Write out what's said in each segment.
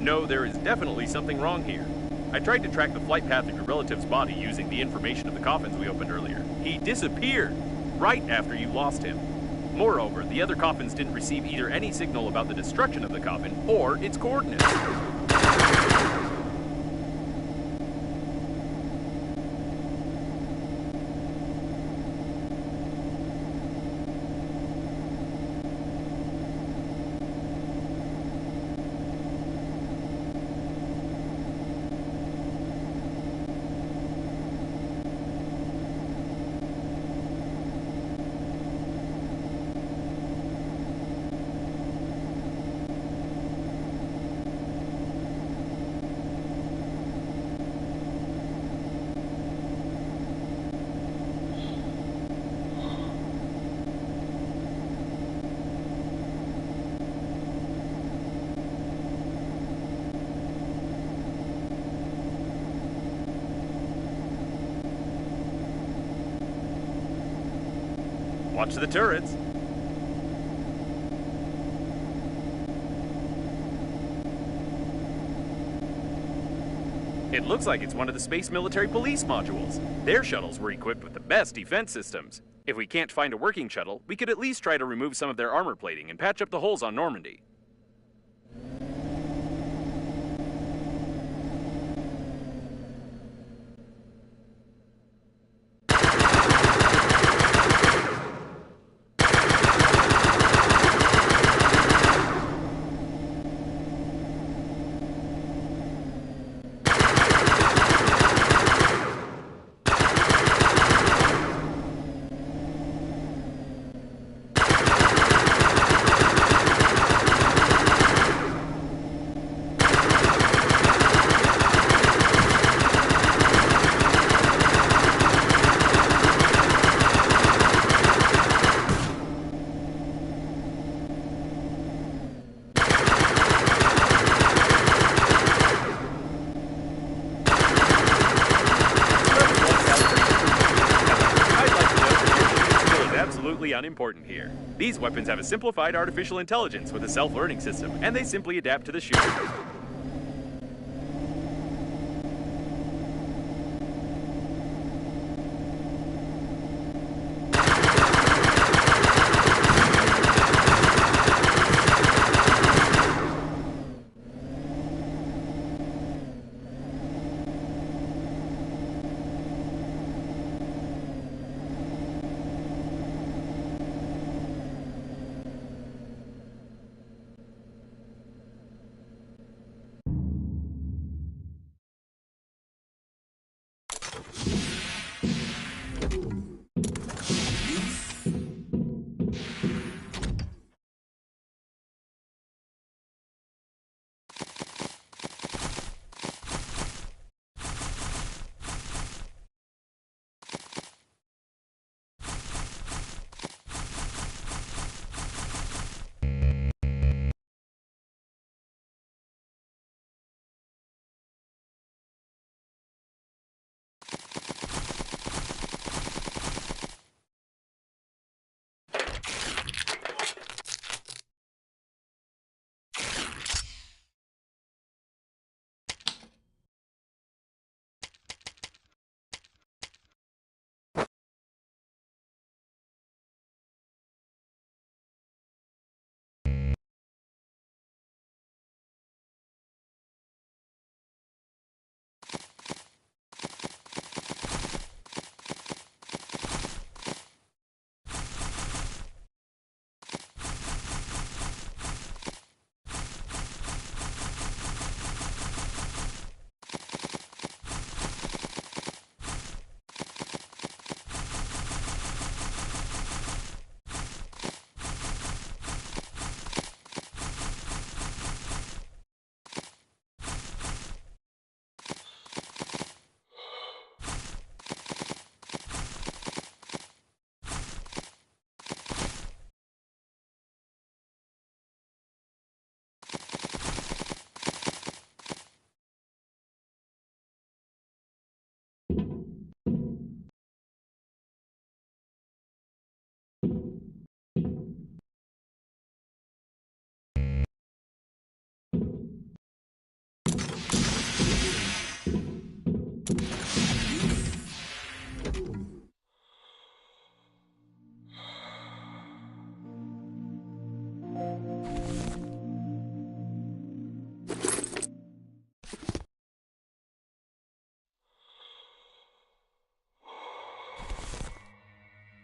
No, there is definitely something wrong here. I tried to track the flight path of your relative's body using the information of the coffins we opened earlier. He disappeared right after you lost him. Moreover, the other coffins didn't receive either any signal about the destruction of the coffin or its coordinates. Watch the turrets. It looks like it's one of the Space Military Police modules. Their shuttles were equipped with the best defense systems. If we can't find a working shuttle, we could at least try to remove some of their armor plating and patch up the holes on Normandy. Absolutely unimportant here. These weapons have a simplified artificial intelligence with a self-learning system, and they simply adapt to the shooter.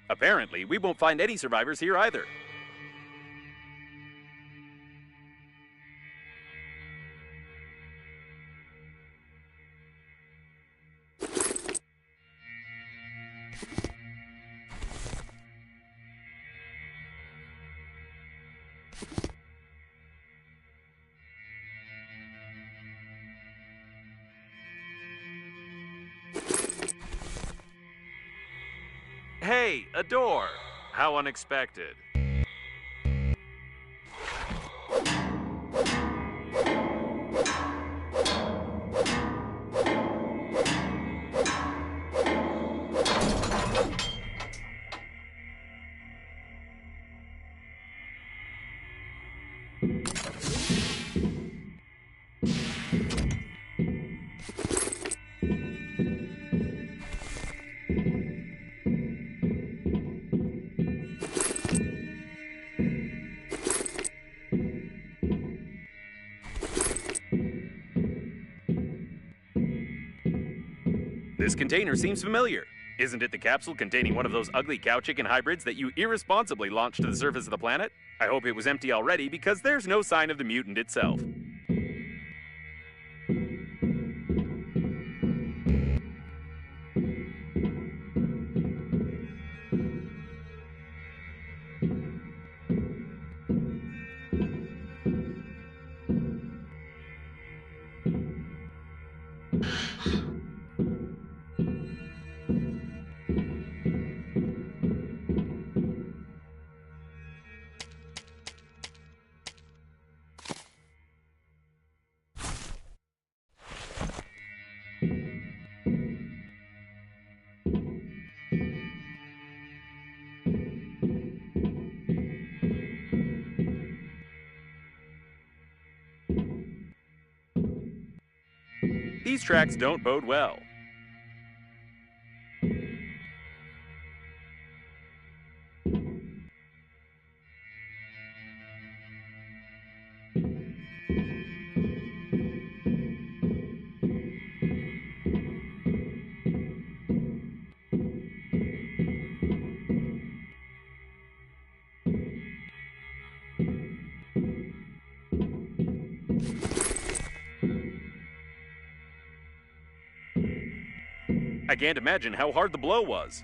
Apparently, we won't find any survivors here either. Hey, a door! How unexpected. This container seems familiar. Isn't it the capsule containing one of those ugly cow chicken hybrids that you irresponsibly launched to the surface of the planet? I hope it was empty already because there's no sign of the mutant itself. These tracks don't bode well. I can't imagine how hard the blow was.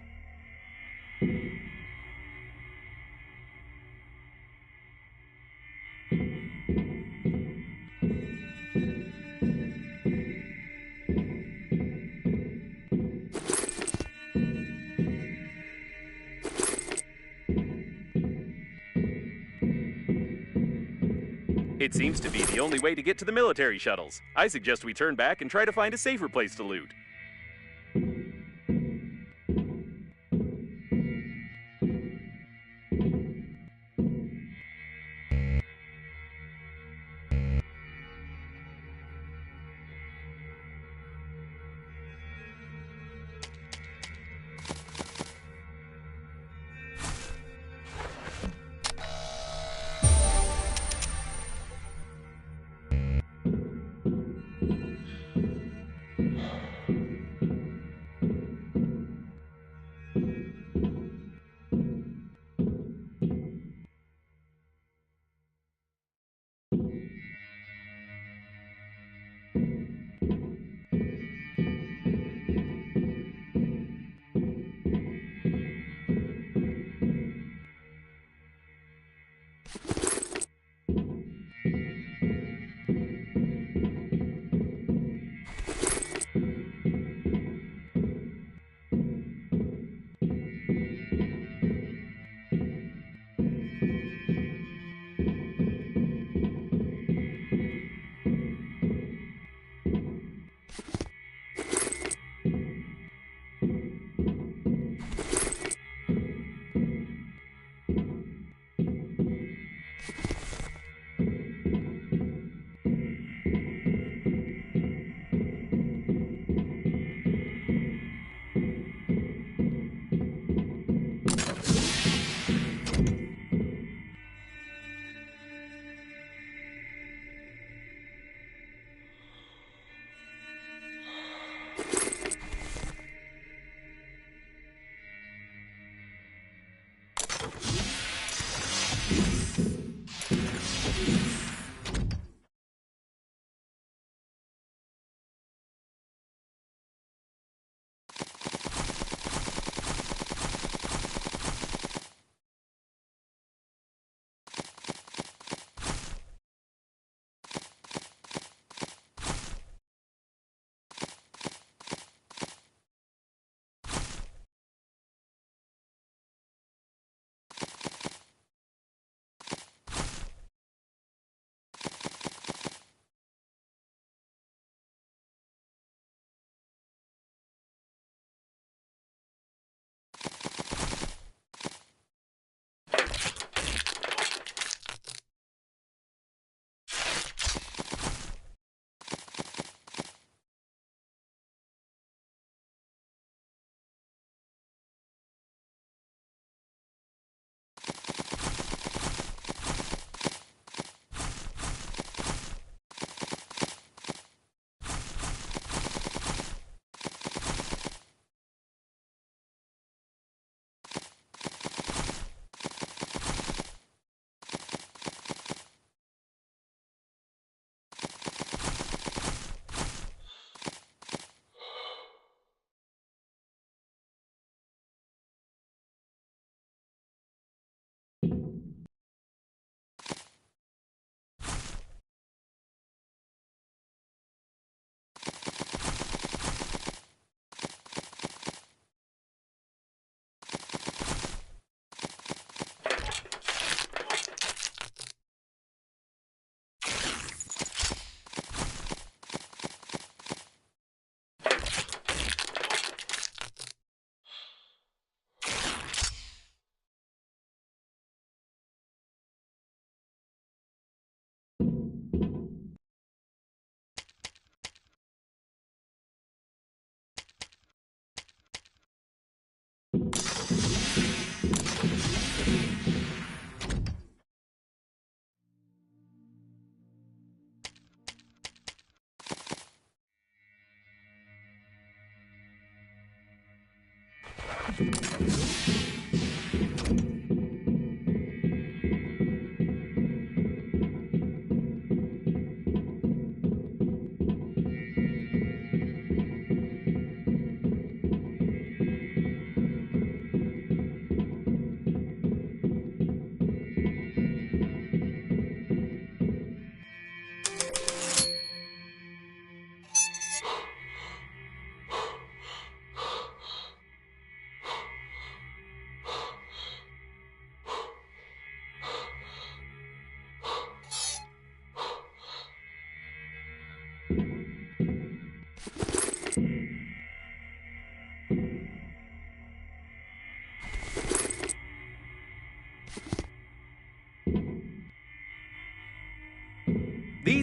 It seems to be the only way to get to the military shuttles. I suggest we turn back and try to find a safer place to loot.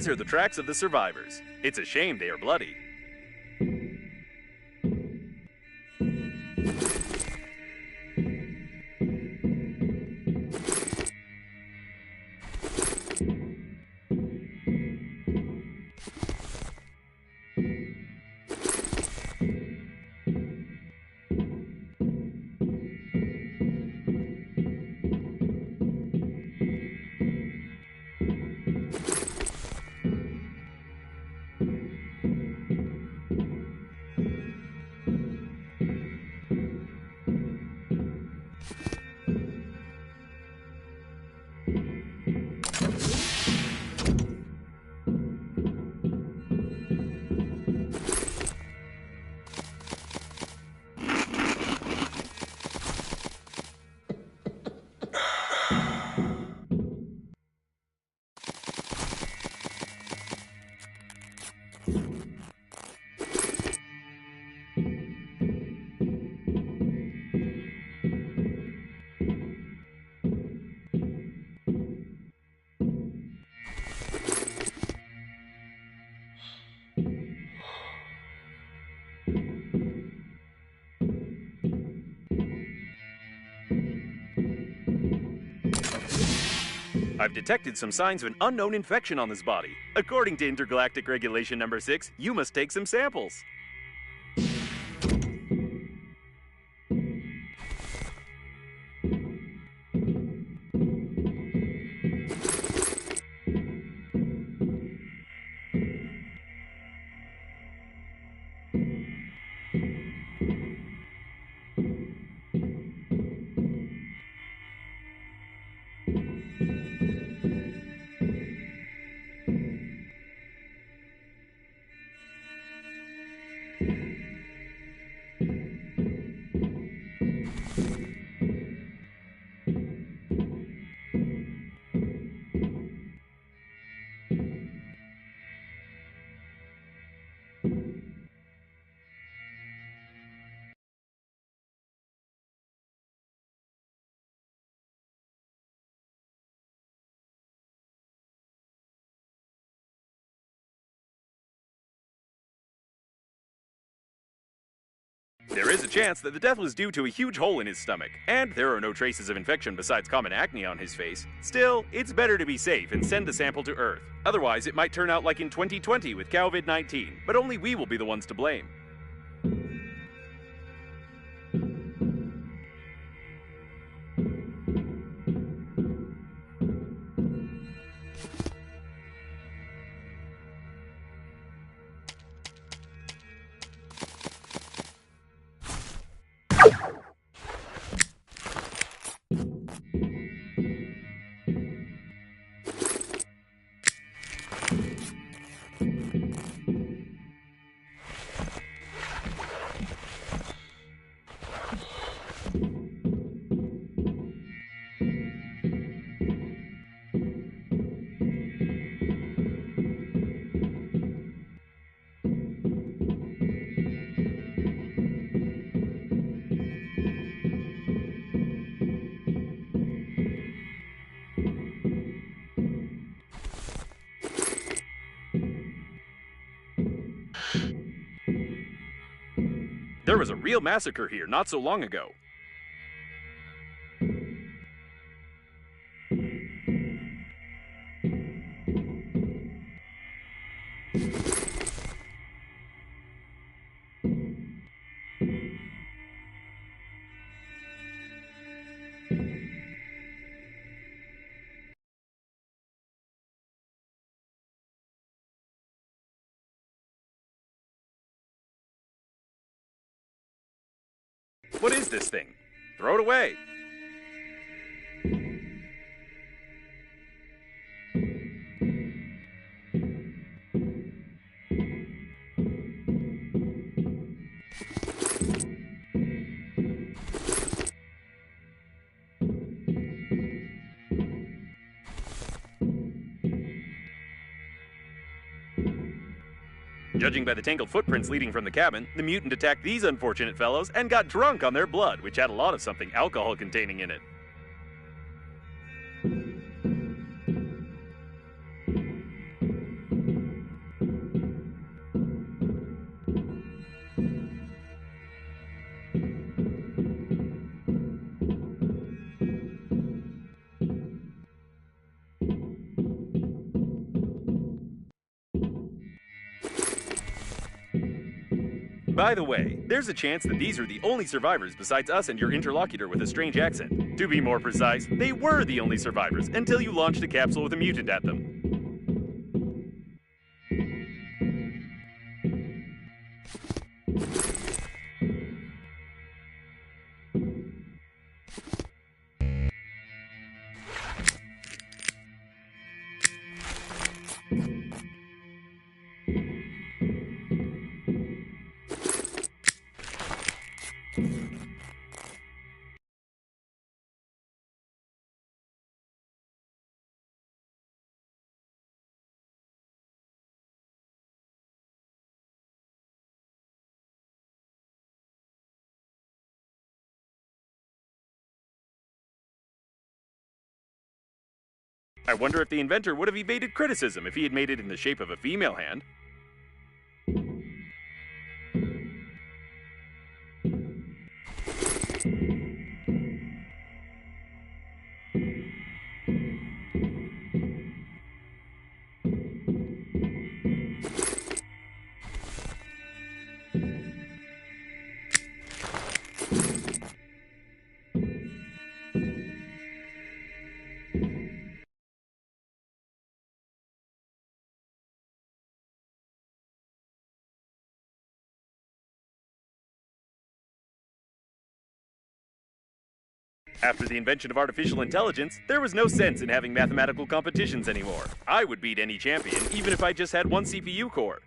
These are the tracks of the survivors. It's a shame they are bloody. I've detected some signs of an unknown infection on this body. According to Intergalactic Regulation Number 6, you must take some samples. There is a chance that the death was due to a huge hole in his stomach, and there are no traces of infection besides common acne on his face. Still, it's better to be safe and send the sample to Earth. Otherwise, it might turn out like in 2020 with COVID-19, but only we will be the ones to blame. There was a real massacre here not so long ago. What is this thing? Throw it away. Judging by the tangled footprints leading from the cabin, the mutant attacked these unfortunate fellows and got drunk on their blood, which had a lot of something alcohol containing in it. By the way, there's a chance that these are the only survivors besides us and your interlocutor with a strange accent. To be more precise, they were the only survivors until you launched a capsule with a mutant at them. I wonder if the inventor would have evaded criticism if he had made it in the shape of a female hand. After the invention of artificial intelligence, there was no sense in having mathematical competitions anymore. I would beat any champion, even if I just had one CPU core.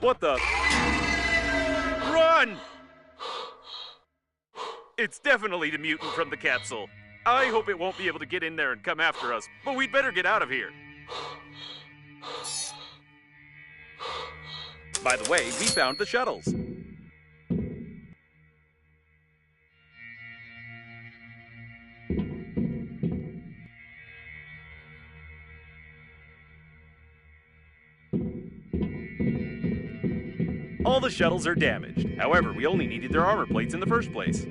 What the? Run! It's definitely the mutant from the capsule. I hope it won't be able to get in there and come after us, but we'd better get out of here. By the way, we found the shuttles. All the shuttles are damaged. However, we only needed their armor plates in the first place.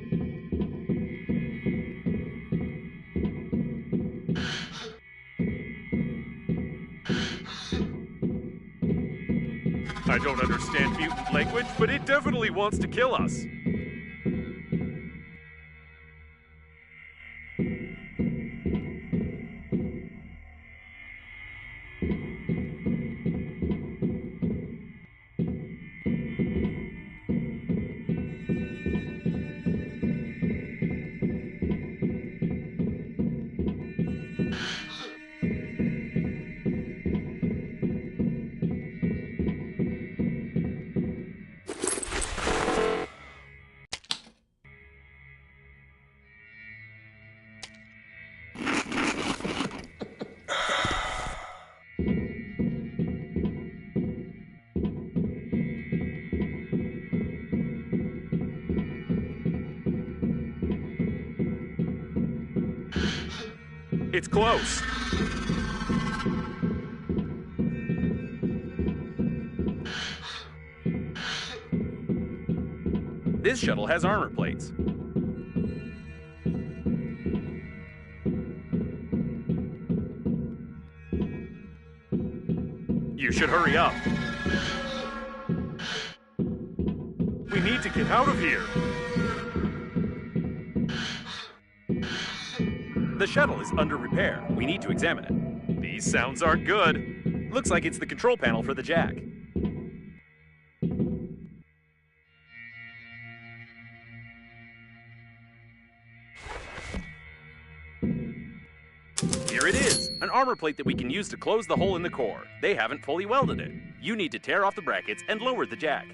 I don't understand mutant language, but it definitely wants to kill us. It's close. This shuttle has armor plates. You should hurry up. We need to get out of here. The shuttle is under repair. We need to examine it. These sounds aren't good. Looks like it's the control panel for the jack. Here it is, an armor plate that we can use to close the hole in the core. They haven't fully welded it. You need to tear off the brackets and lower the jack.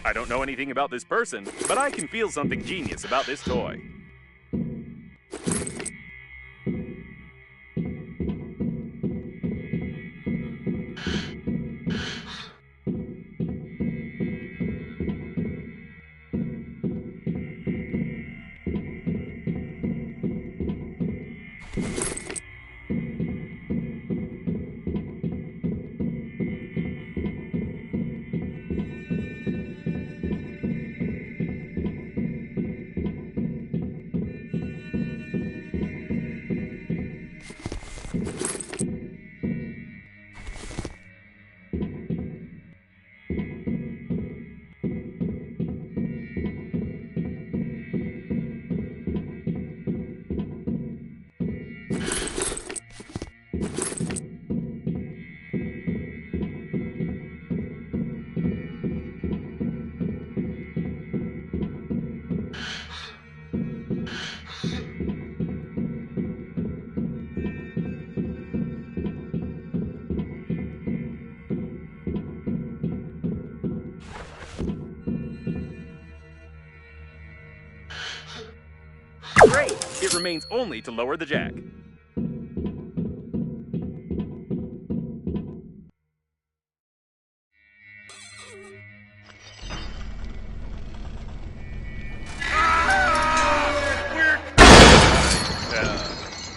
I don't know anything about this person, but I can feel something genius about this toy. Great! It remains only to lower the jack.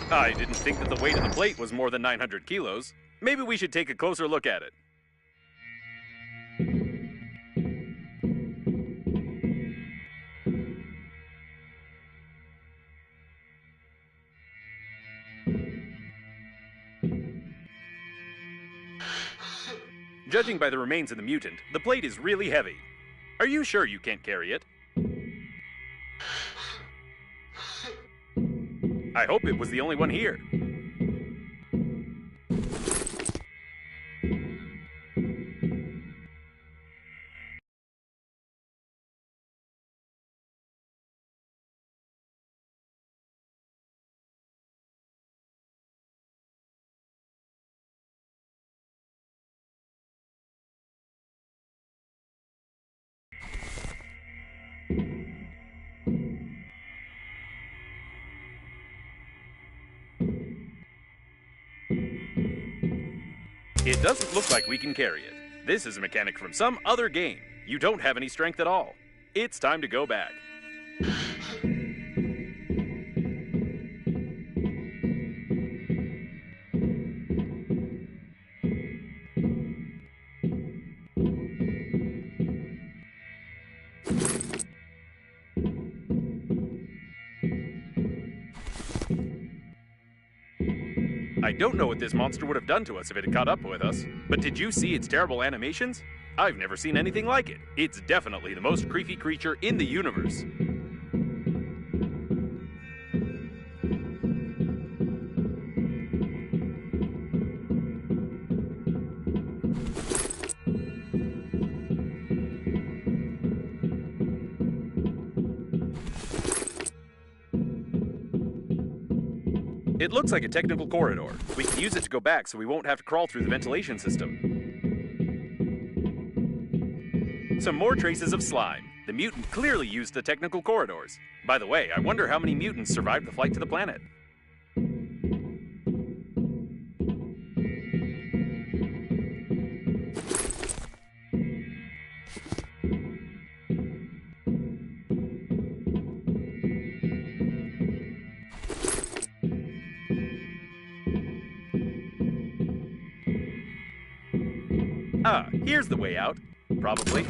I didn't think that the weight of the plate was more than 900 kilos. Maybe we should take a closer look at it. Judging by the remains of the mutant, the plate is really heavy. Are you sure you can't carry it? I hope it was the only one here. It doesn't look like we can carry it. This is a mechanic from some other game. You don't have any strength at all. It's time to go back. I don't know what this monster would have done to us if it had caught up with us, but did you see its terrible animations? I've never seen anything like it. It's definitely the most creepy creature in the universe. It looks like a technical corridor. We can use it to go back so we won't have to crawl through the ventilation system. Some more traces of slime. The mutant clearly used the technical corridors. By the way, I wonder how many mutants survived the flight to the planet. Ah, here's the way out. Probably.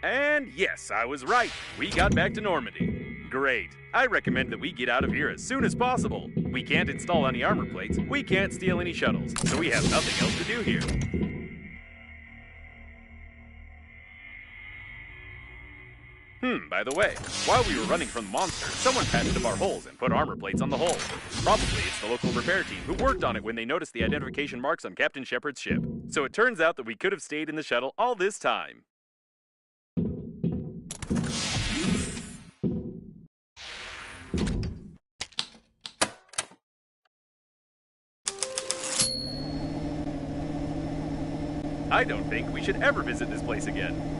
And yes, I was right. We got back to Normandy. Great. I recommend that we get out of here as soon as possible. We can't install any armor plates. We can't steal any shuttles. So we have nothing else to do here. By the way, while we were running from the monster, someone patched up our holes and put armor plates on the hull. Probably it's the local repair team who worked on it when they noticed the identification marks on Captain Shepard's ship. So it turns out that we could have stayed in the shuttle all this time. I don't think we should ever visit this place again.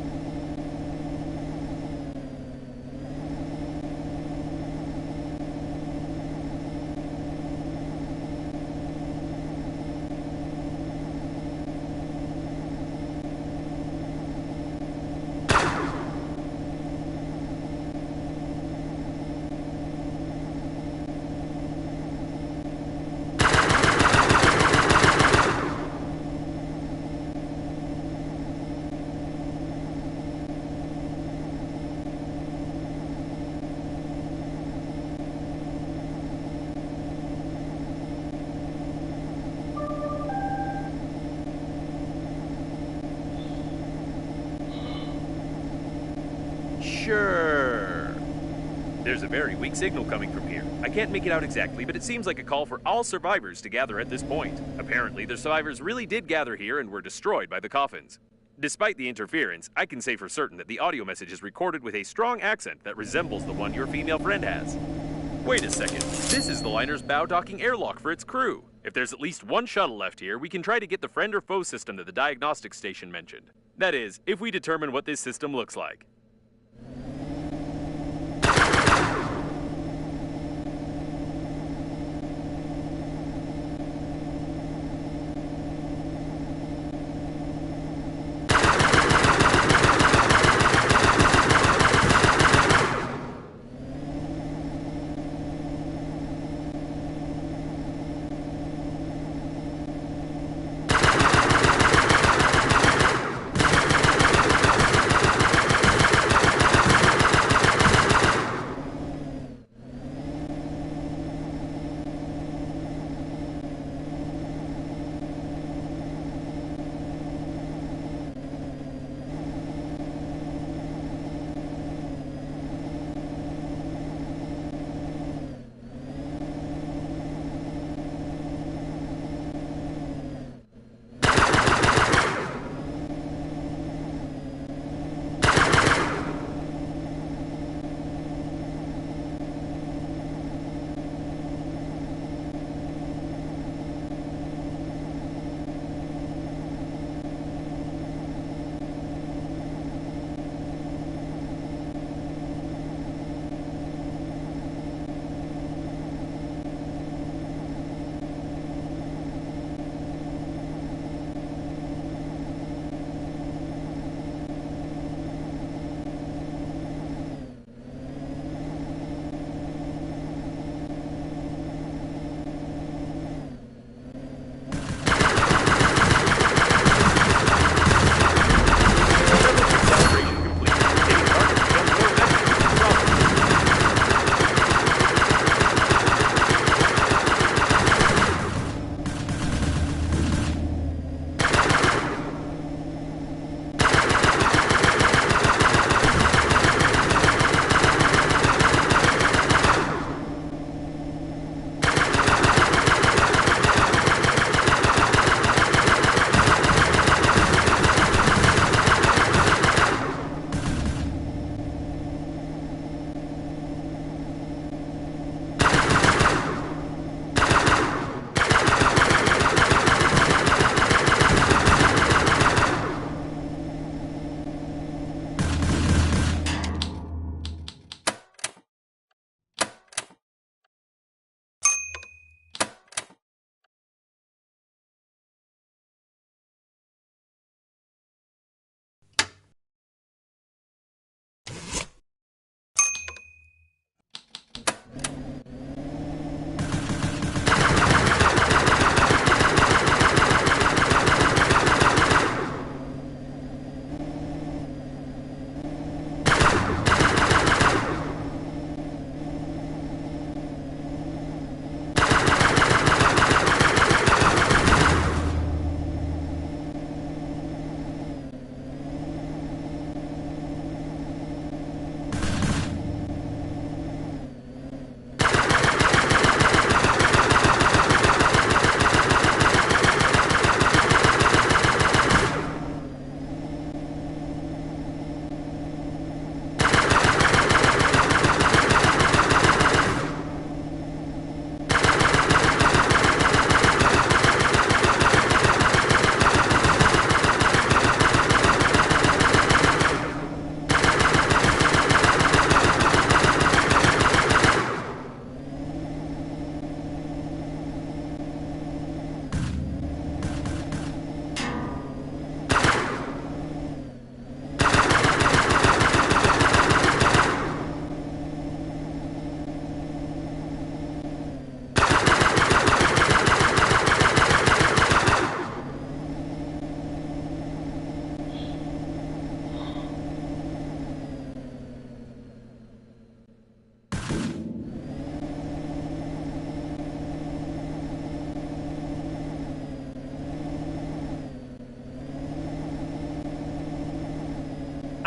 Sure. There's a very weak signal coming from here. I can't make it out exactly, but it seems like a call for all survivors to gather at this point. Apparently, the survivors really did gather here and were destroyed by the coffins. Despite the interference, I can say for certain that the audio message is recorded with a strong accent that resembles the one your female friend has. Wait a second. This is the liner's bow docking airlock for its crew. If there's at least one shuttle left here, we can try to get the friend or foe system that the diagnostic station mentioned. That is, if we determine what this system looks like.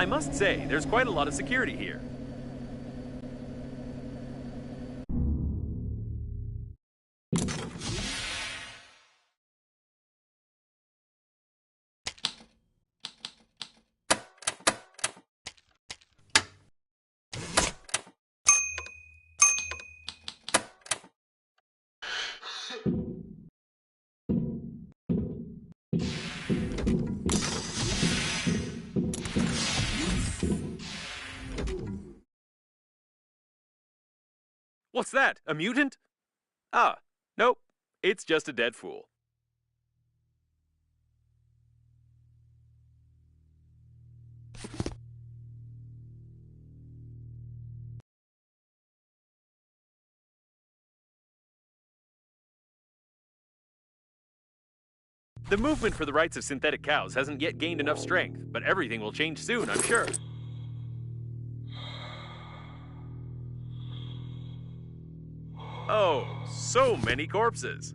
I must say, there's quite a lot of security here. What's that? A mutant? Ah, nope. It's just a dead fool. The movement for the rights of synthetic cows hasn't yet gained enough strength, but everything will change soon, I'm sure. Oh, so many corpses.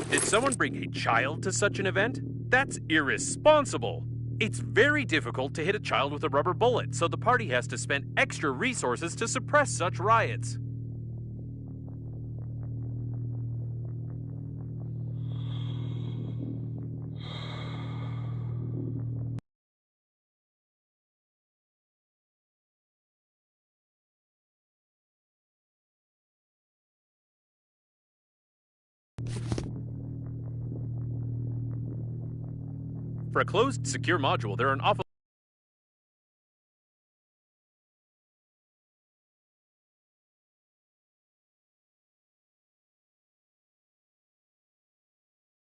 Did someone bring a child to such an event? That's irresponsible. It's very difficult to hit a child with a rubber bullet, so the party has to spend extra resources to suppress such riots. For a closed, secure module, there are an awful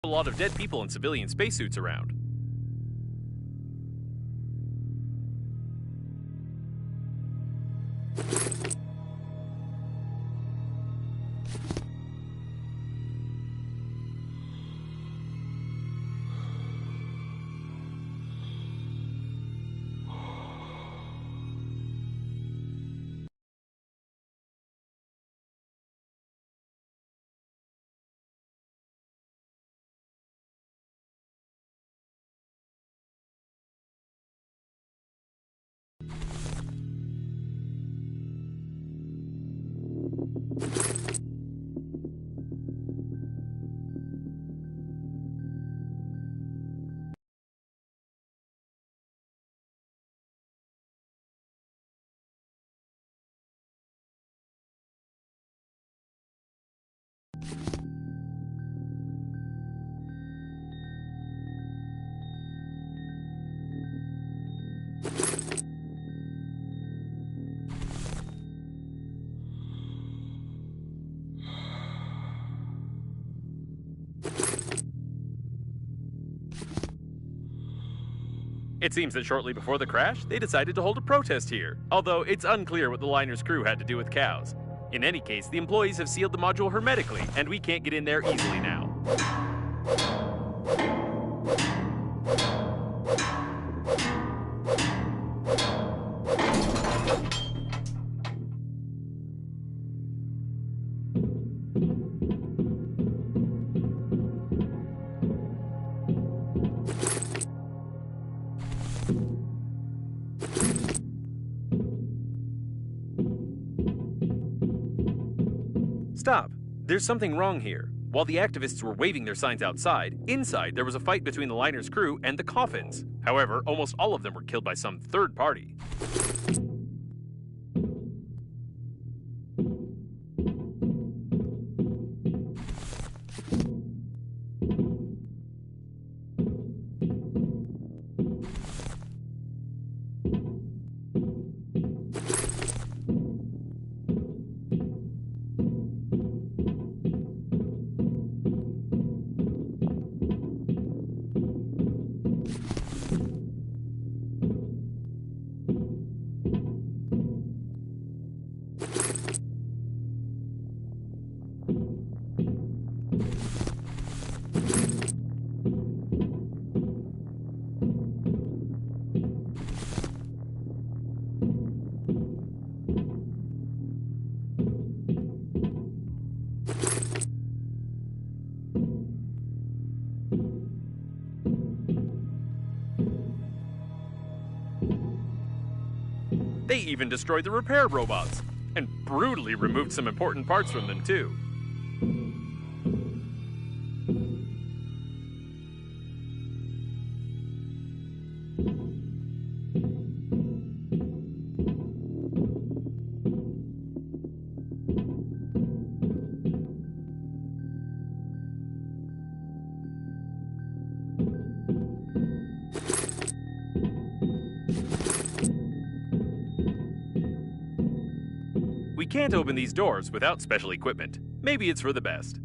lot of dead people in civilian spacesuits around. It seems that shortly before the crash, they decided to hold a protest here, although it's unclear what the liner's crew had to do with cows. In any case, the employees have sealed the module hermetically, and we can't get in there easily now. Stop. There's something wrong here. While the activists were waving their signs outside, inside there was a fight between the liner's crew and the coffins. However, almost all of them were killed by some third party. They even destroyed the repair robots, and brutally removed some important parts from them, too. We can't open these doors without special equipment. Maybe it's for the best.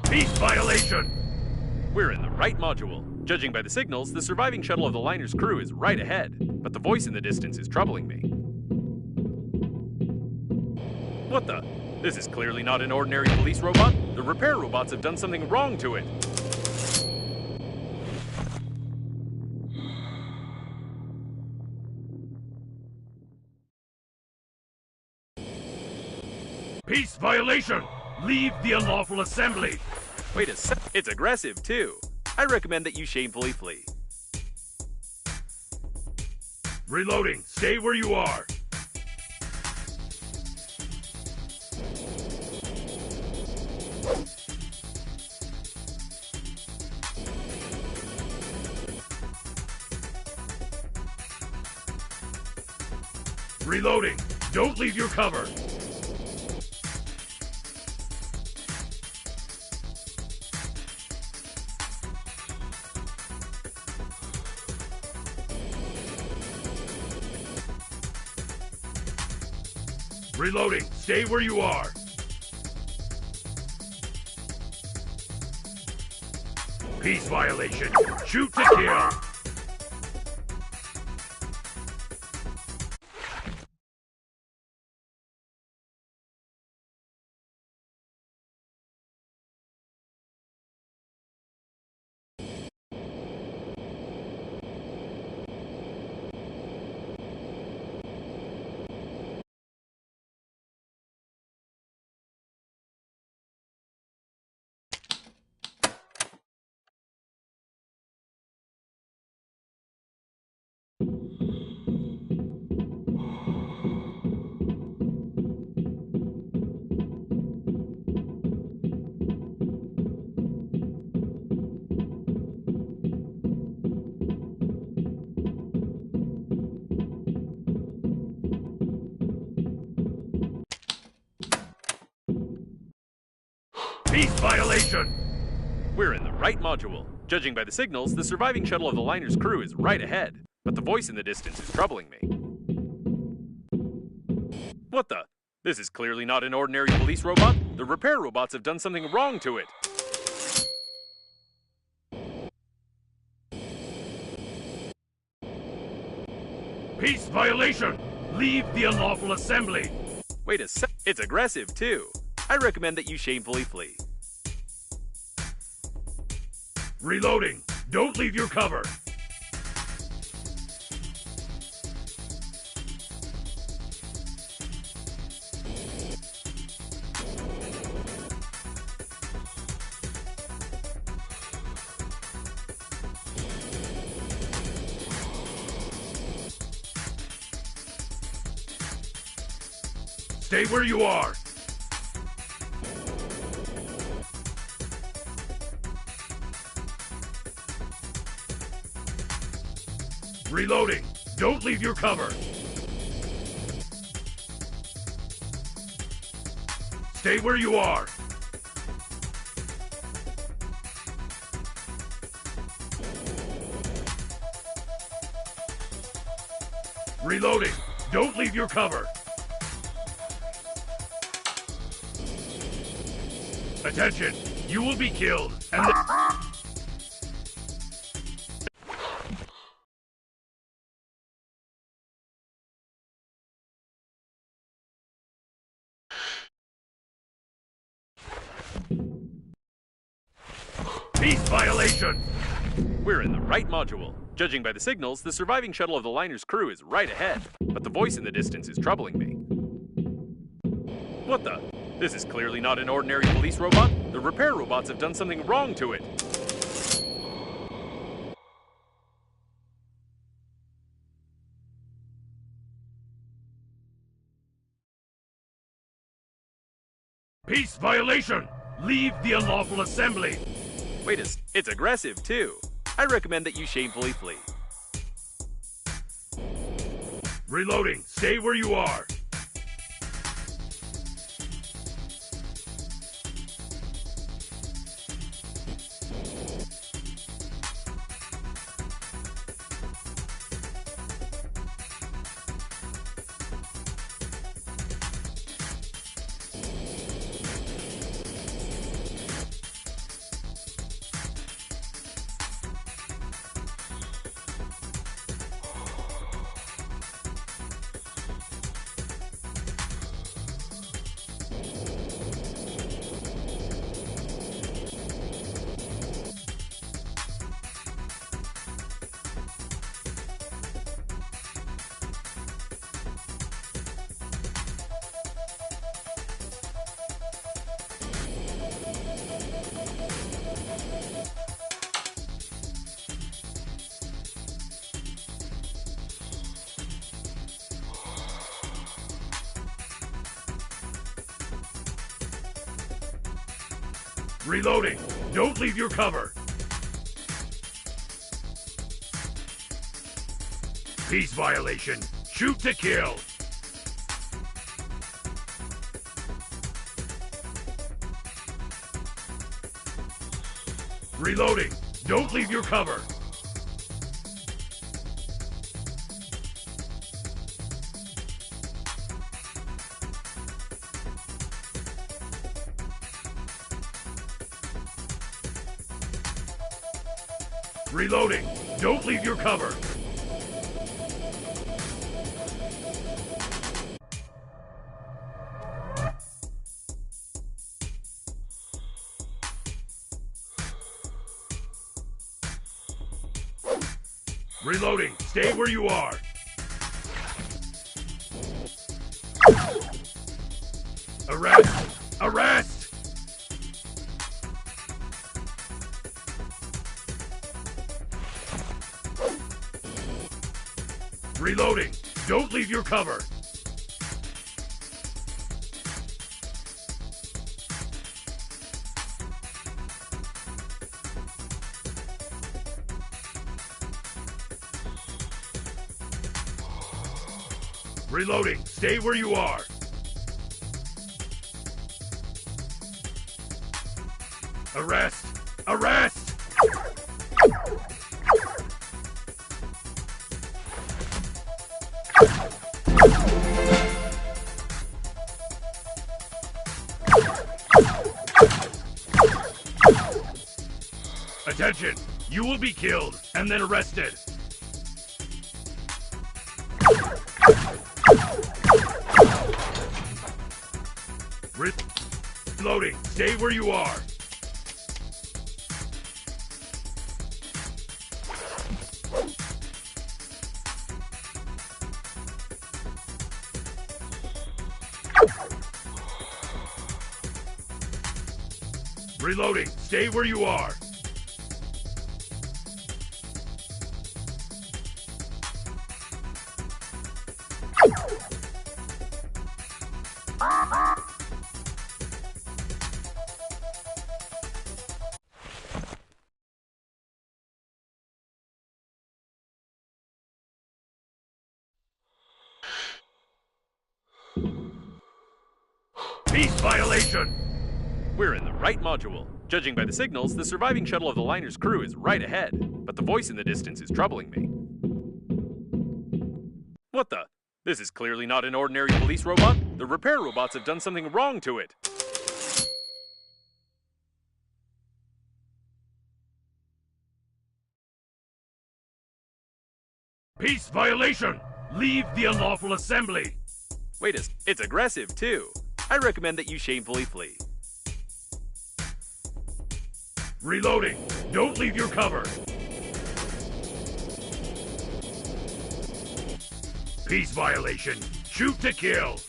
Peace violation! We're in the right module. Judging by the signals, the surviving shuttle of the liner's crew is right ahead, but the voice in the distance is troubling me. What the? This is clearly not an ordinary police robot. The repair robots have done something wrong to it. Peace violation! Leave the unlawful assembly! Wait a sec. It's aggressive, too. I recommend that you shamefully flee. Reloading. Stay where you are. Reloading. Don't leave your cover. Reloading. Stay where you are. Peace violation. Shoot to kill. Peace violation! We're in the right module. Judging by the signals, the surviving shuttle of the liner's crew is right ahead, but the voice in the distance is troubling me. What the? This is clearly not an ordinary police robot. The repair robots have done something wrong to it. Peace violation! Leave the unlawful assembly! Wait a sec. It's aggressive, too. I recommend that you shamefully flee. Reloading. Don't leave your cover. Stay where you are. Reloading. Don't leave your cover. Stay where you are. Reloading. Don't leave your cover. Attention. You will be killed. And Peace violation! We're in the right module. Judging by the signals, the surviving shuttle of the liner's crew is right ahead, but the voice in the distance is troubling me. What the? This is clearly not an ordinary police robot. The repair robots have done something wrong to it. Peace violation! Leave the unlawful assembly! Wait it's aggressive too. I recommend that you shamefully flee. Reloading. Stay where you are. Reloading. Don't leave your cover. Peace violation. Shoot to kill. Reloading. Don't leave your cover. Reloading. Don't leave your cover. Reloading. Stay where you are. Arrest! Arrest! Reloading. Don't leave your cover. Reloading. Stay where you are. Arrest! Arrest! Attention! You will be killed and then arrested. Reloading. Stay where you are. Reloading. Stay where you are. Peace violation! We're in the right module. Judging by the signals, the surviving shuttle of the liner's crew is right ahead, but the voice in the distance is troubling me. What the? This is clearly not an ordinary police robot. The repair robots have done something wrong to it. Peace violation! Leave the unlawful assembly! Wait it's aggressive too. I recommend that you shamefully flee. Reloading! Don't leave your cover! Peace violation! Shoot to kill!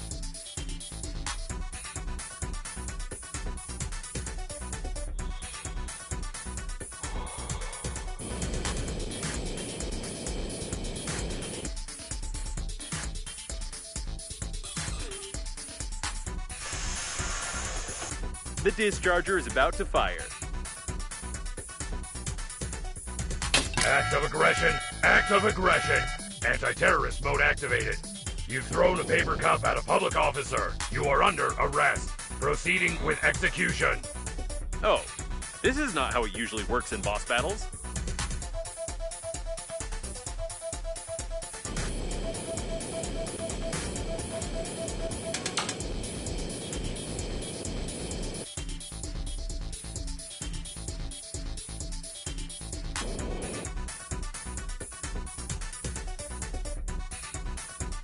The discharger is about to fire. Act of aggression! Act of aggression! Anti-terrorist mode activated. You've thrown a paper cup at a public officer. You are under arrest. Proceeding with execution. Oh, this is not how it usually works in boss battles.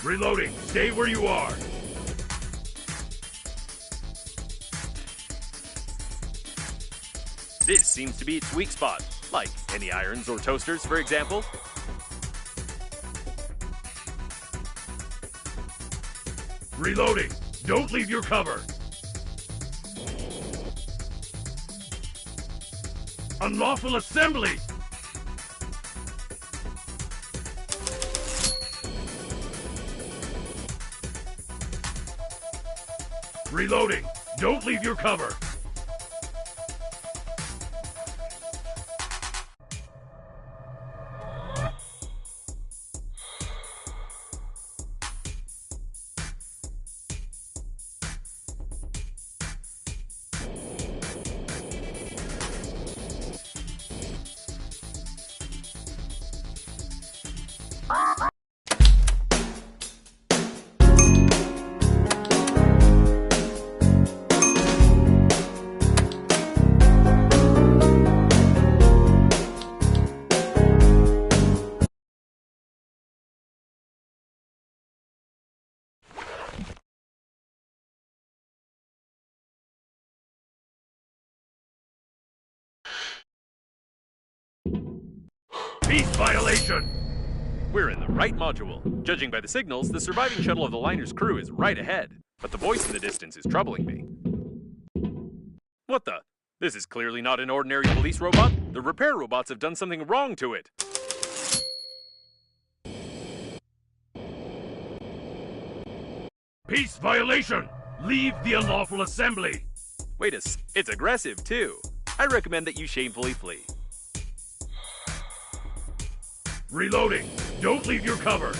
Reloading. Stay where you are. This seems to be its weak spot, like any irons or toasters, for example. Reloading. Don't leave your cover. Unlawful assembly! Reloading. Don't leave your cover. Peace violation! We're in the right module. Judging by the signals, the surviving shuttle of the liner's crew is right ahead. But the voice in the distance is troubling me. What the? This is clearly not an ordinary police robot. The repair robots have done something wrong to it. Peace violation! Leave the unlawful assembly! Wait it's aggressive too. I recommend that you shamefully flee. Reloading! Don't leave your cover!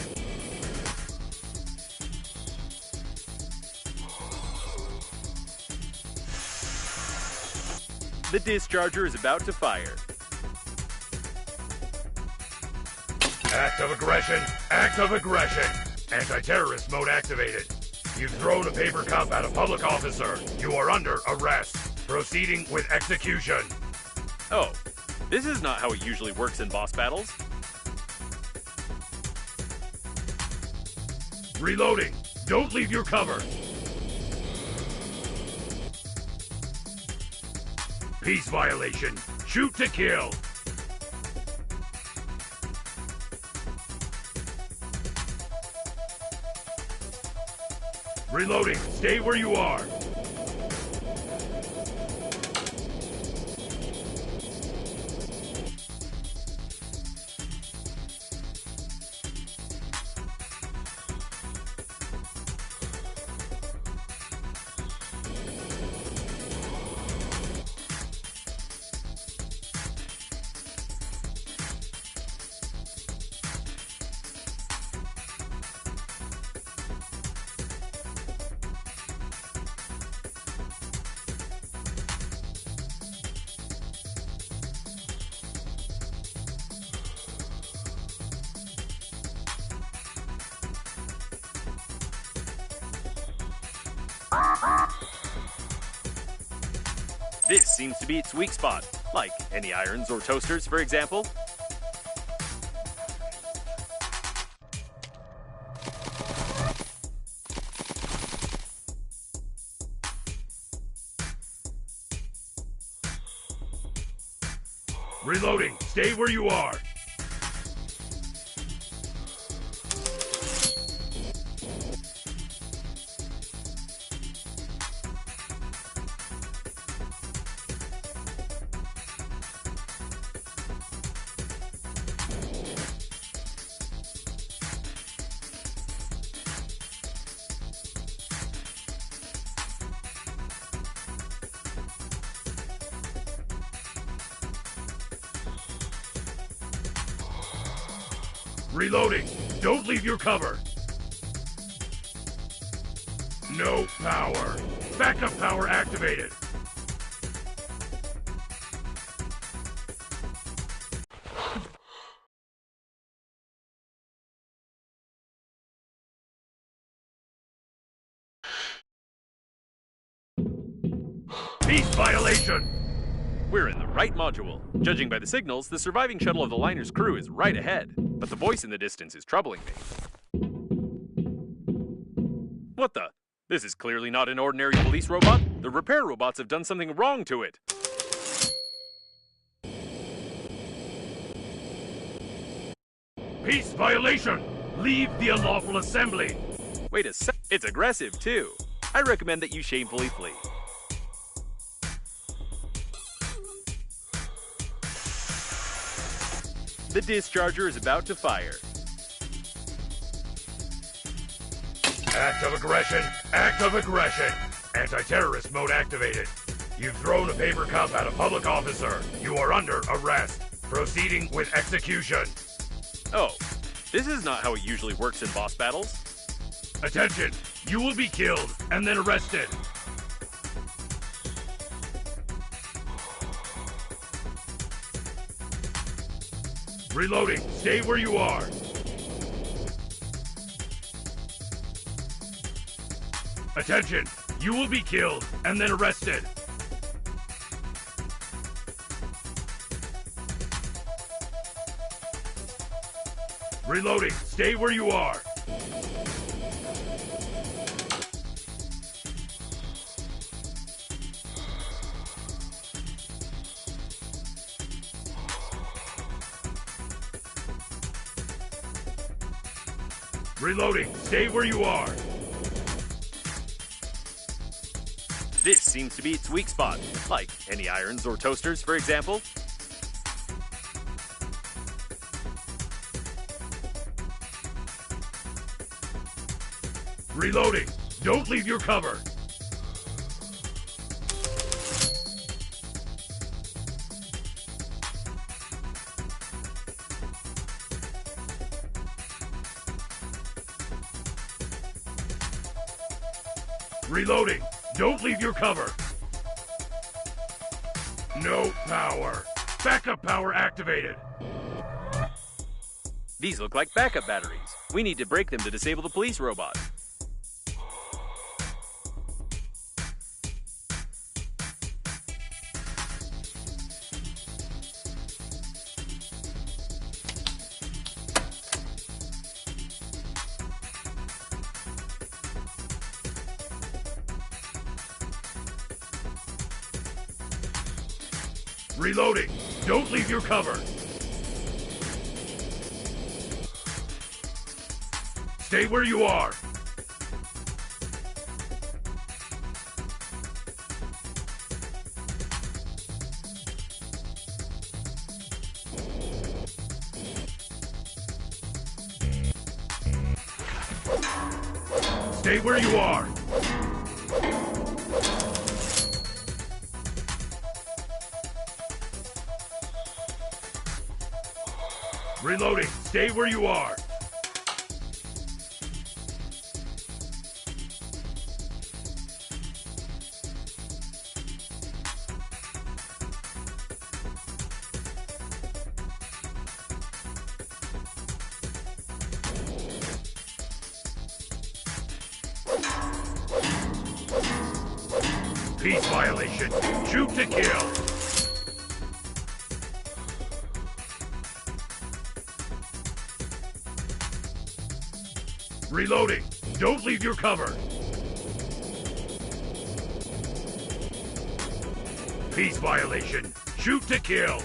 The discharger is about to fire. Act of aggression! Act of aggression! Anti-terrorist mode activated. You've thrown a paper cup at a public officer. You are under arrest. Proceeding with execution. Oh, this is not how it usually works in boss battles. Reloading! Don't leave your cover! Peace violation! Shoot to kill! Reloading! Stay where you are! This seems to be its weak spot, like any irons or toasters, for example. Reloading. Stay where you are. Reloading. Don't leave your cover. No power. Backup power activated. Peace violation. We're in the right module. Judging by the signals, the surviving shuttle of the liner's crew is right ahead. But the voice in the distance is troubling me. What the? This is clearly not an ordinary police robot. The repair robots have done something wrong to it. Peace violation. Leave the unlawful assembly. Wait a sec. It's aggressive, too. I recommend that you shamefully flee. The discharger is about to fire. Act of aggression. Act of aggression. Anti-terrorist mode activated. You've thrown a paper cup at a public officer. You are under arrest. Proceeding with execution. Oh, this is not how it usually works in boss battles. Attention. You will be killed and then arrested. Reloading. Stay where you are. Attention. You will be killed and then arrested. Reloading. Stay where you are. Reloading. Stay where you are. This seems to be its weak spot, like any irons or toasters, for example. Reloading. Don't leave your cover. Reloading. Don't leave your cover. No power. Backup power activated. These look like backup batteries. We need to break them to disable the police robot. Reloading. Don't leave your cover. Stay where you are. Stay where you are. Reloading. Stay where you are. Peace violation. Shoot to kill. Reloading. Don't leave your cover. Peace violation. Shoot to kill.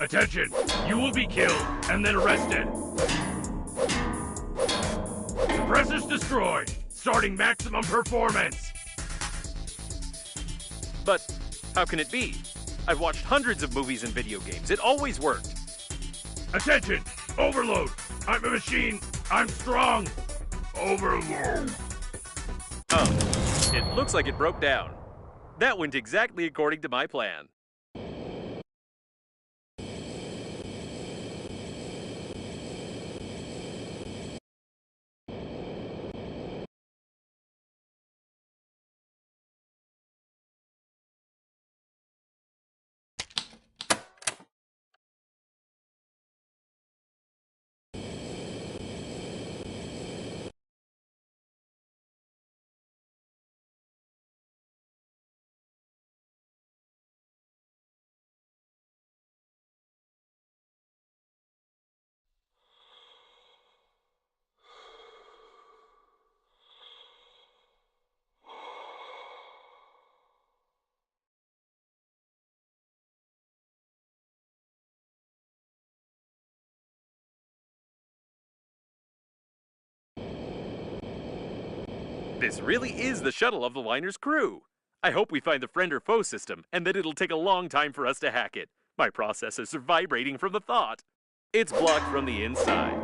Attention! You will be killed and then arrested. Suppressors destroyed. Starting maximum performance. But how can it be? I've watched hundreds of movies and video games. It always worked. Attention! Overload! I'm a machine! I'm strong! Overload! Oh, it looks like it broke down. That went exactly according to my plan. This really is the shuttle of the liner's crew. I hope we find the friend or foe system, and that it'll take a long time for us to hack it. My processors are vibrating from the thought. It's blocked from the inside.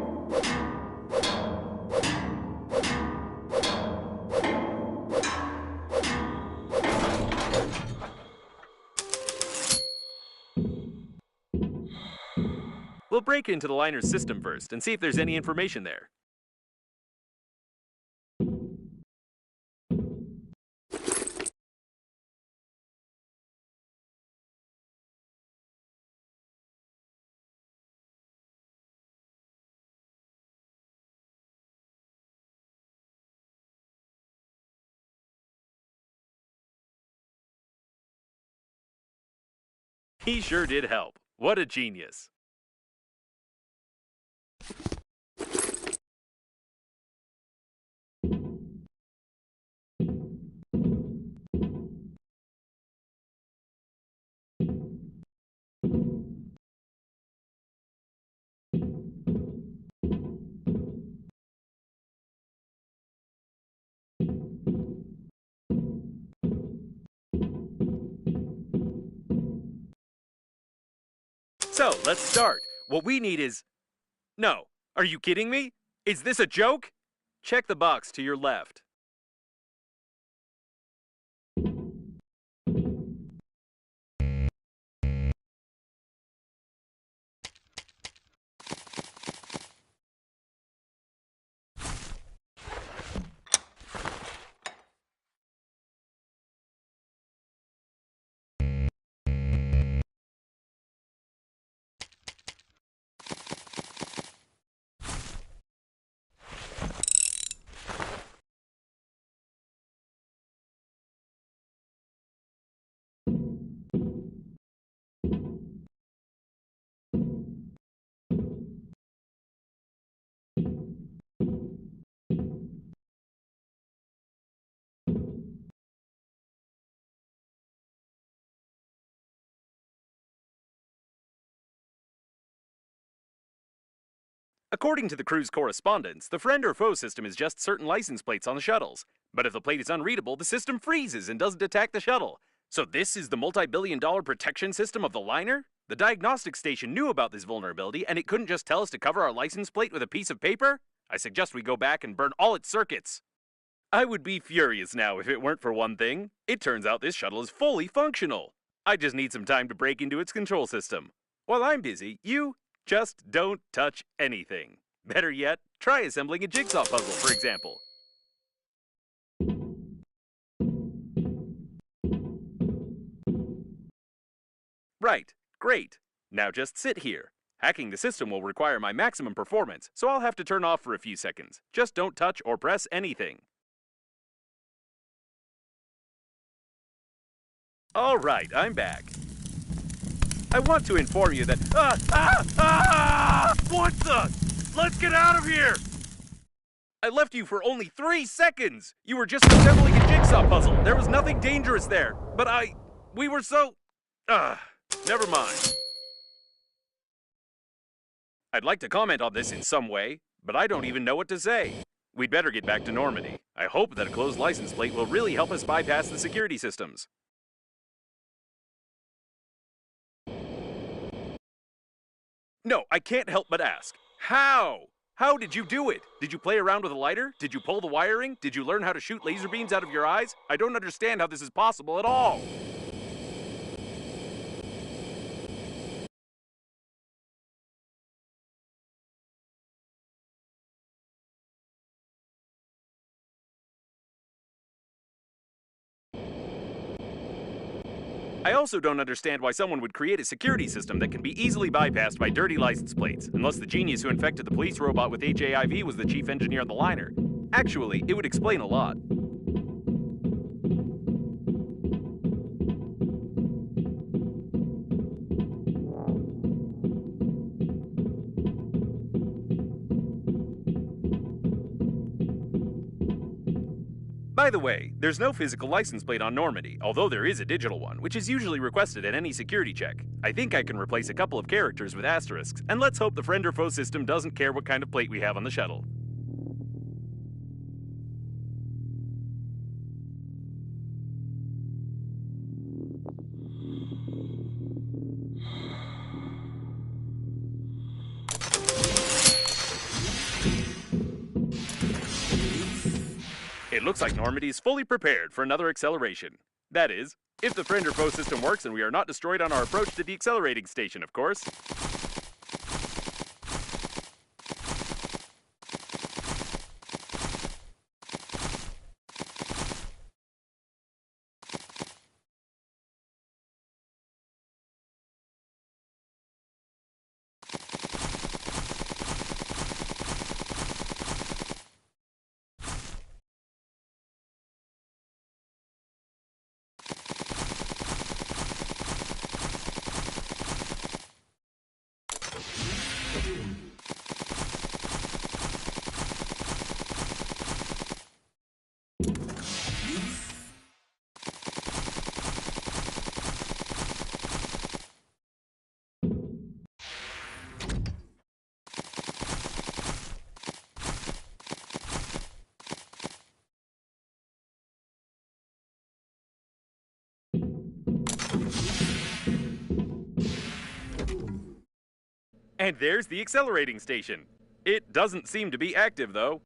We'll break into the liner's system first and see if there's any information there. He sure did help. What a genius. So, let's start. What we need is... No. Are you kidding me? Is this a joke? Check the box to your left. According to the crew's correspondence, the friend or foe system is just certain license plates on the shuttles. But if the plate is unreadable, the system freezes and doesn't attack the shuttle. So this is the multi-billion-dollar protection system of the liner? The diagnostic station knew about this vulnerability, and it couldn't just tell us to cover our license plate with a piece of paper? I suggest we go back and burn all its circuits. I would be furious now if it weren't for one thing. It turns out this shuttle is fully functional. I just need some time to break into its control system. While I'm busy, you just don't touch anything. Better yet, try assembling a jigsaw puzzle, for example. Right, great. Now just sit here. Hacking the system will require my maximum performance, so I'll have to turn off for a few seconds. Just don't touch or press anything. All right, I'm back. I want to inform you that... What the? Let's get out of here! I left you for only 3 seconds! You were just assembling a jigsaw puzzle. There was nothing dangerous there. But we were so... never mind. I'd like to comment on this in some way, but I don't even know what to say. We'd better get back to Normandy. I hope that a closed license plate will really help us bypass the security systems. No, I can't help but ask. How? How did you do it? Did you play around with a lighter? Did you pull the wiring? Did you learn how to shoot laser beams out of your eyes? I don't understand how this is possible at all. I also don't understand why someone would create a security system that can be easily bypassed by dirty license plates, unless the genius who infected the police robot with HAIV was the chief engineer on the liner. Actually, it would explain a lot. By the way, there's no physical license plate on Normandy, although there is a digital one, which is usually requested at any security check. I think I can replace a couple of characters with asterisks, and let's hope the friend or foe system doesn't care what kind of plate we have on the shuttle. It looks like Normandy is fully prepared for another acceleration. That is, if the friend or foe system works and we are not destroyed on our approach to the accelerating station, of course. And there's the accelerating station. It doesn't seem to be active, though.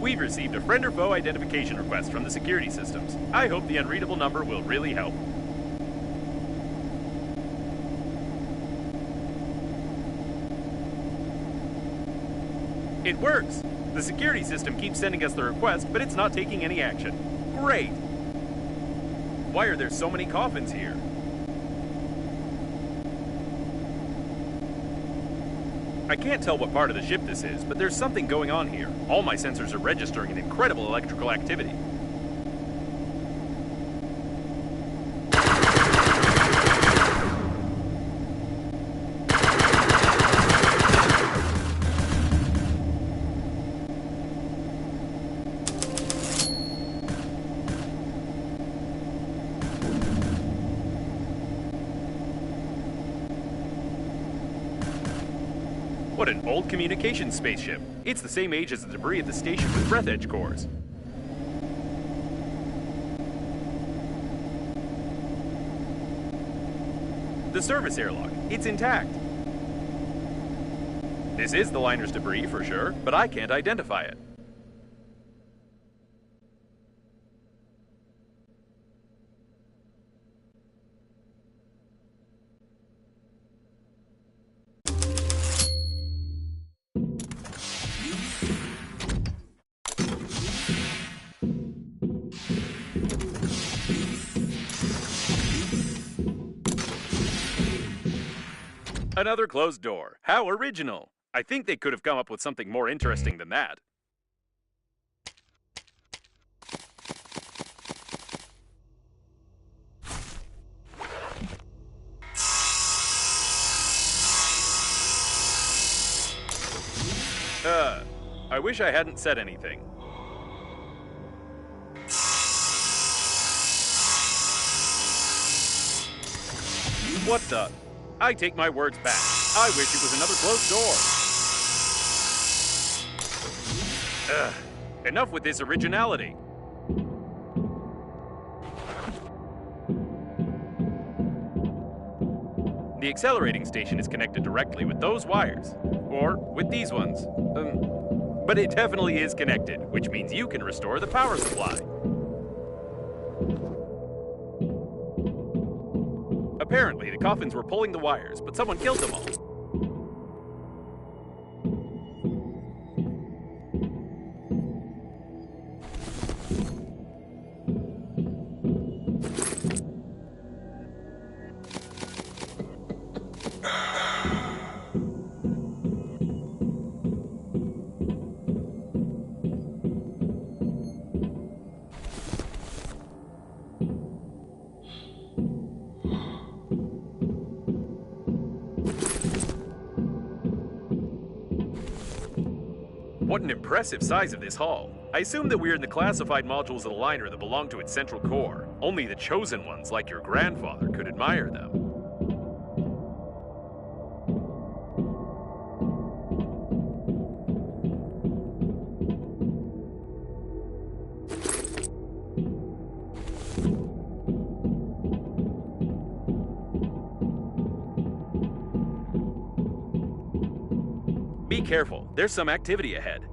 We've received a friend or foe identification request from the security systems. I hope the unreadable number will really help. It works! The security system keeps sending us the request, but it's not taking any action. Great! Why are there so many coffins here? I can't tell what part of the ship this is, but there's something going on here. All my sensors are registering an incredible electrical activity. What an old communications spaceship. It's the same age as the debris at the station with Breathedge cores. The service airlock. It's intact. This is the liner's debris for sure, but I can't identify it. Another closed door. How original. I think they could have come up with something more interesting than that. I wish I hadn't said anything. What the? I take my words back. I wish it was another closed door. Enough with this originality. The accelerating station is connected directly with those wires. Or with these ones. But it definitely is connected, which means you can restore the power supply. Apparently, the coffins were pulling the wires, but someone killed them all. What an impressive size of this hull. I assume that we're in the classified modules of the liner that belong to its central core. Only the chosen ones, like your grandfather, could admire them. Be careful, there's some activity ahead.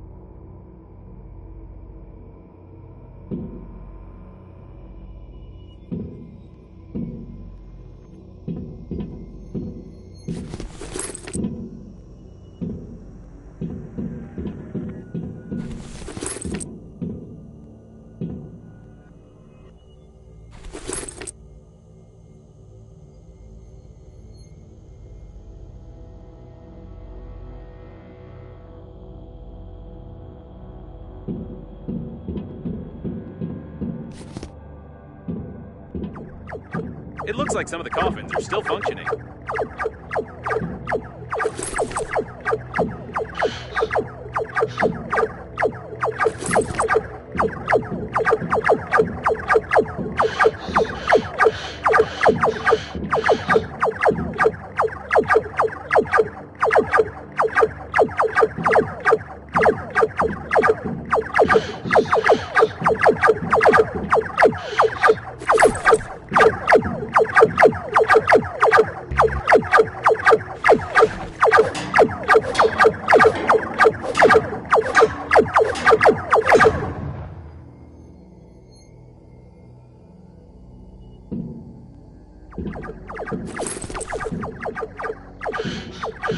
It looks like some of the coffins are still functioning.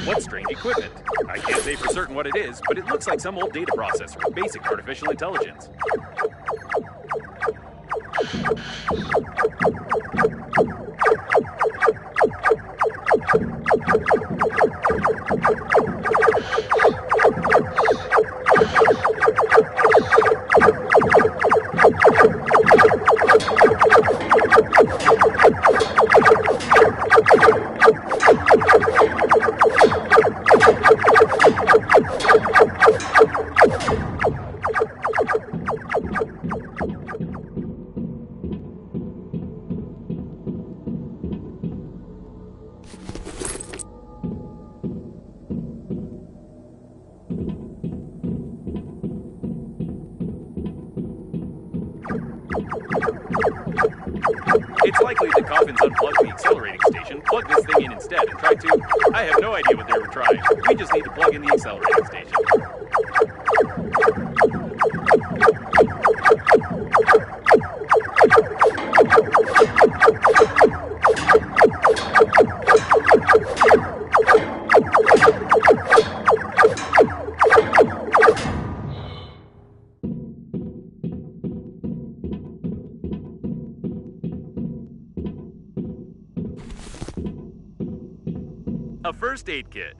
What strange equipment? I can't say for certain what it is, but it looks like some old data processor with basic artificial intelligence. It's likely the coffins unplugged the accelerating station, plugged this thing in instead, and tried to... I have no idea what they were trying. We just need to plug in the accelerating station. A first aid kit.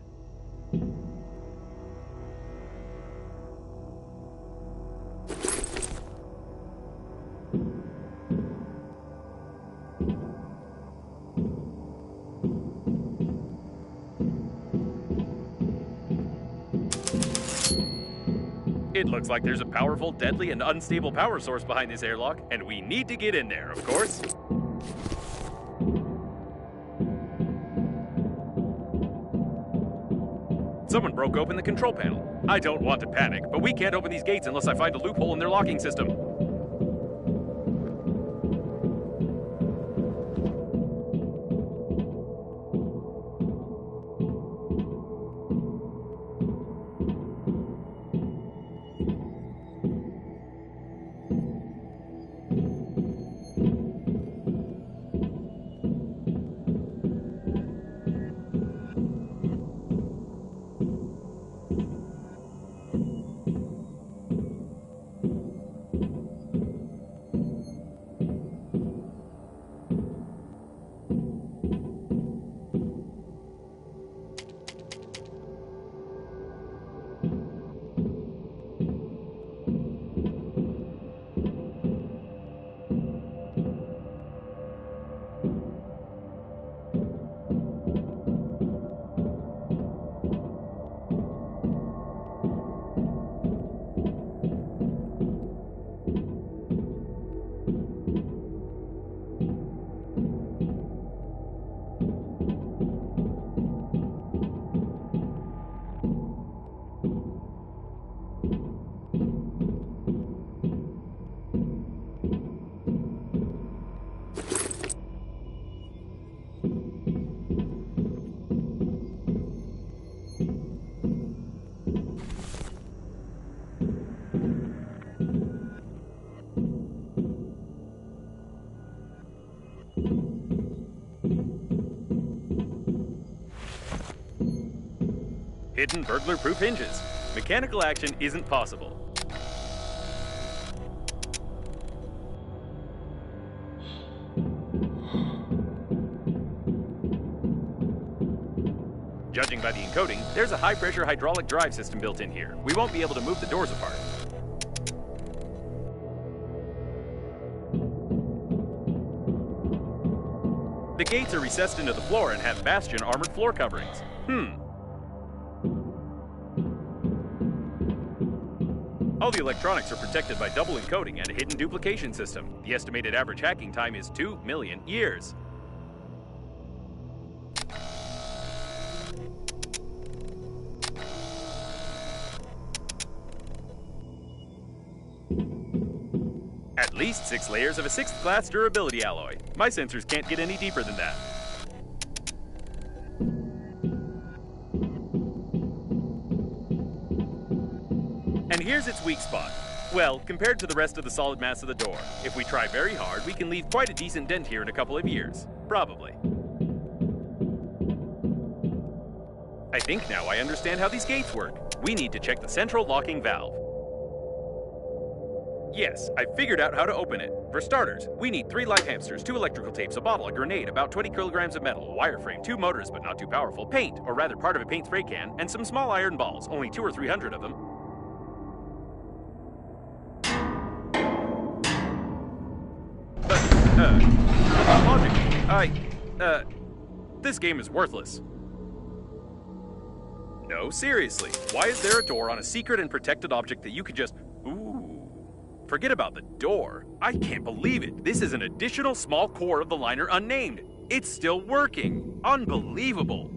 It looks like there's a powerful, deadly, and unstable power source behind this airlock, and we need to get in there, of course. Someone broke open the control panel. I don't want to panic, but we can't open these gates unless I find a loophole in their locking system. Hidden burglar-proof hinges. Mechanical action isn't possible. Judging by the encoding, there's a high-pressure hydraulic drive system built in here. We won't be able to move the doors apart. The gates are recessed into the floor and have bastion armored floor coverings. All the electronics are protected by double encoding and a hidden duplication system. The estimated average hacking time is 2 million years. At least 6 layers of a 6th class durability alloy. My sensors can't get any deeper than that. And here's its weak spot. Well, compared to the rest of the solid mass of the door, if we try very hard, we can leave quite a decent dent here in a couple of years. Probably. I think now I understand how these gates work. We need to check the central locking valve. Yes, I figured out how to open it. For starters, we need 3 light hamsters, 2 electrical tapes, a bottle, a grenade, about 20 kilograms of metal, a wireframe, 2 motors but not too powerful, paint, or rather part of a paint spray can, and some small iron balls, only 200 or 300 of them. Logic. This game is worthless. No, seriously. Why is there a door on a secret and protected object that you could just... Ooh. Forget about the door. I can't believe it. This is an additional small core of the liner unnamed. It's still working. Unbelievable.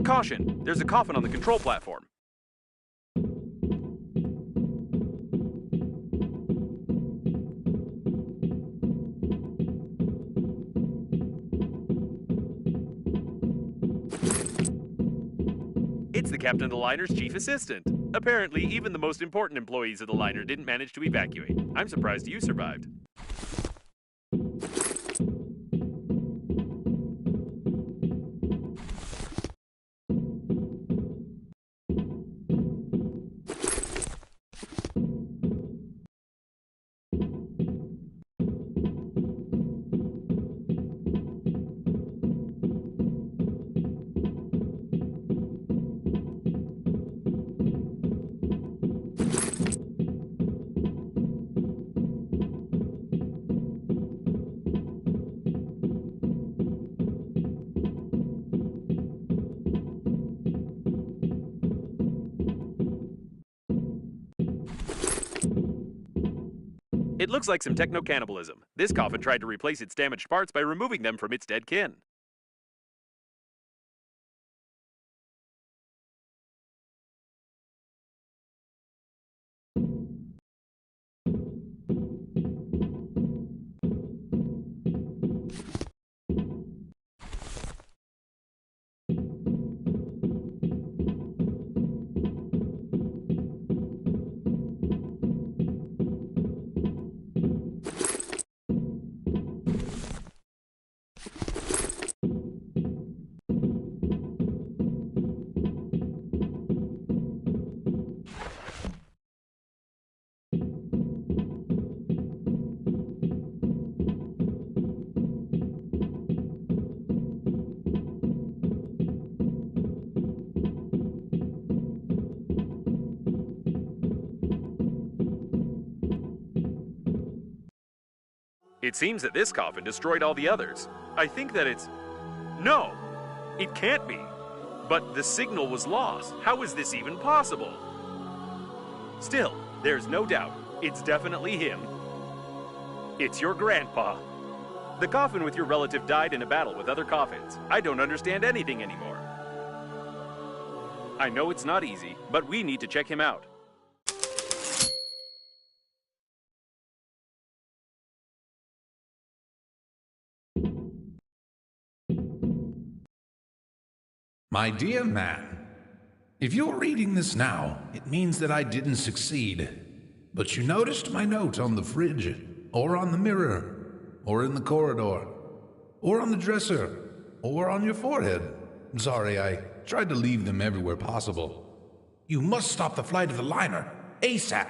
Caution! There's a coffin on the control platform. It's the captain of the liner's chief assistant. Apparently, even the most important employees of the liner didn't manage to evacuate. I'm surprised you survived. It looks like some techno-cannibalism. This coffin tried to replace its damaged parts by removing them from its dead kin. It seems that this coffin destroyed all the others. I think that it's... No! It can't be! But the signal was lost. How is this even possible? Still, there's no doubt. It's definitely him. It's your grandpa. The coffin with your relative died in a battle with other coffins. I don't understand anything anymore. I know it's not easy, but we need to check him out. My dear man, if you're reading this now, it means that I didn't succeed. But you noticed my note on the fridge, or on the mirror, or in the corridor, or on the dresser, or on your forehead. Sorry, I tried to leave them everywhere possible. You must stop the flight of the liner, ASAP.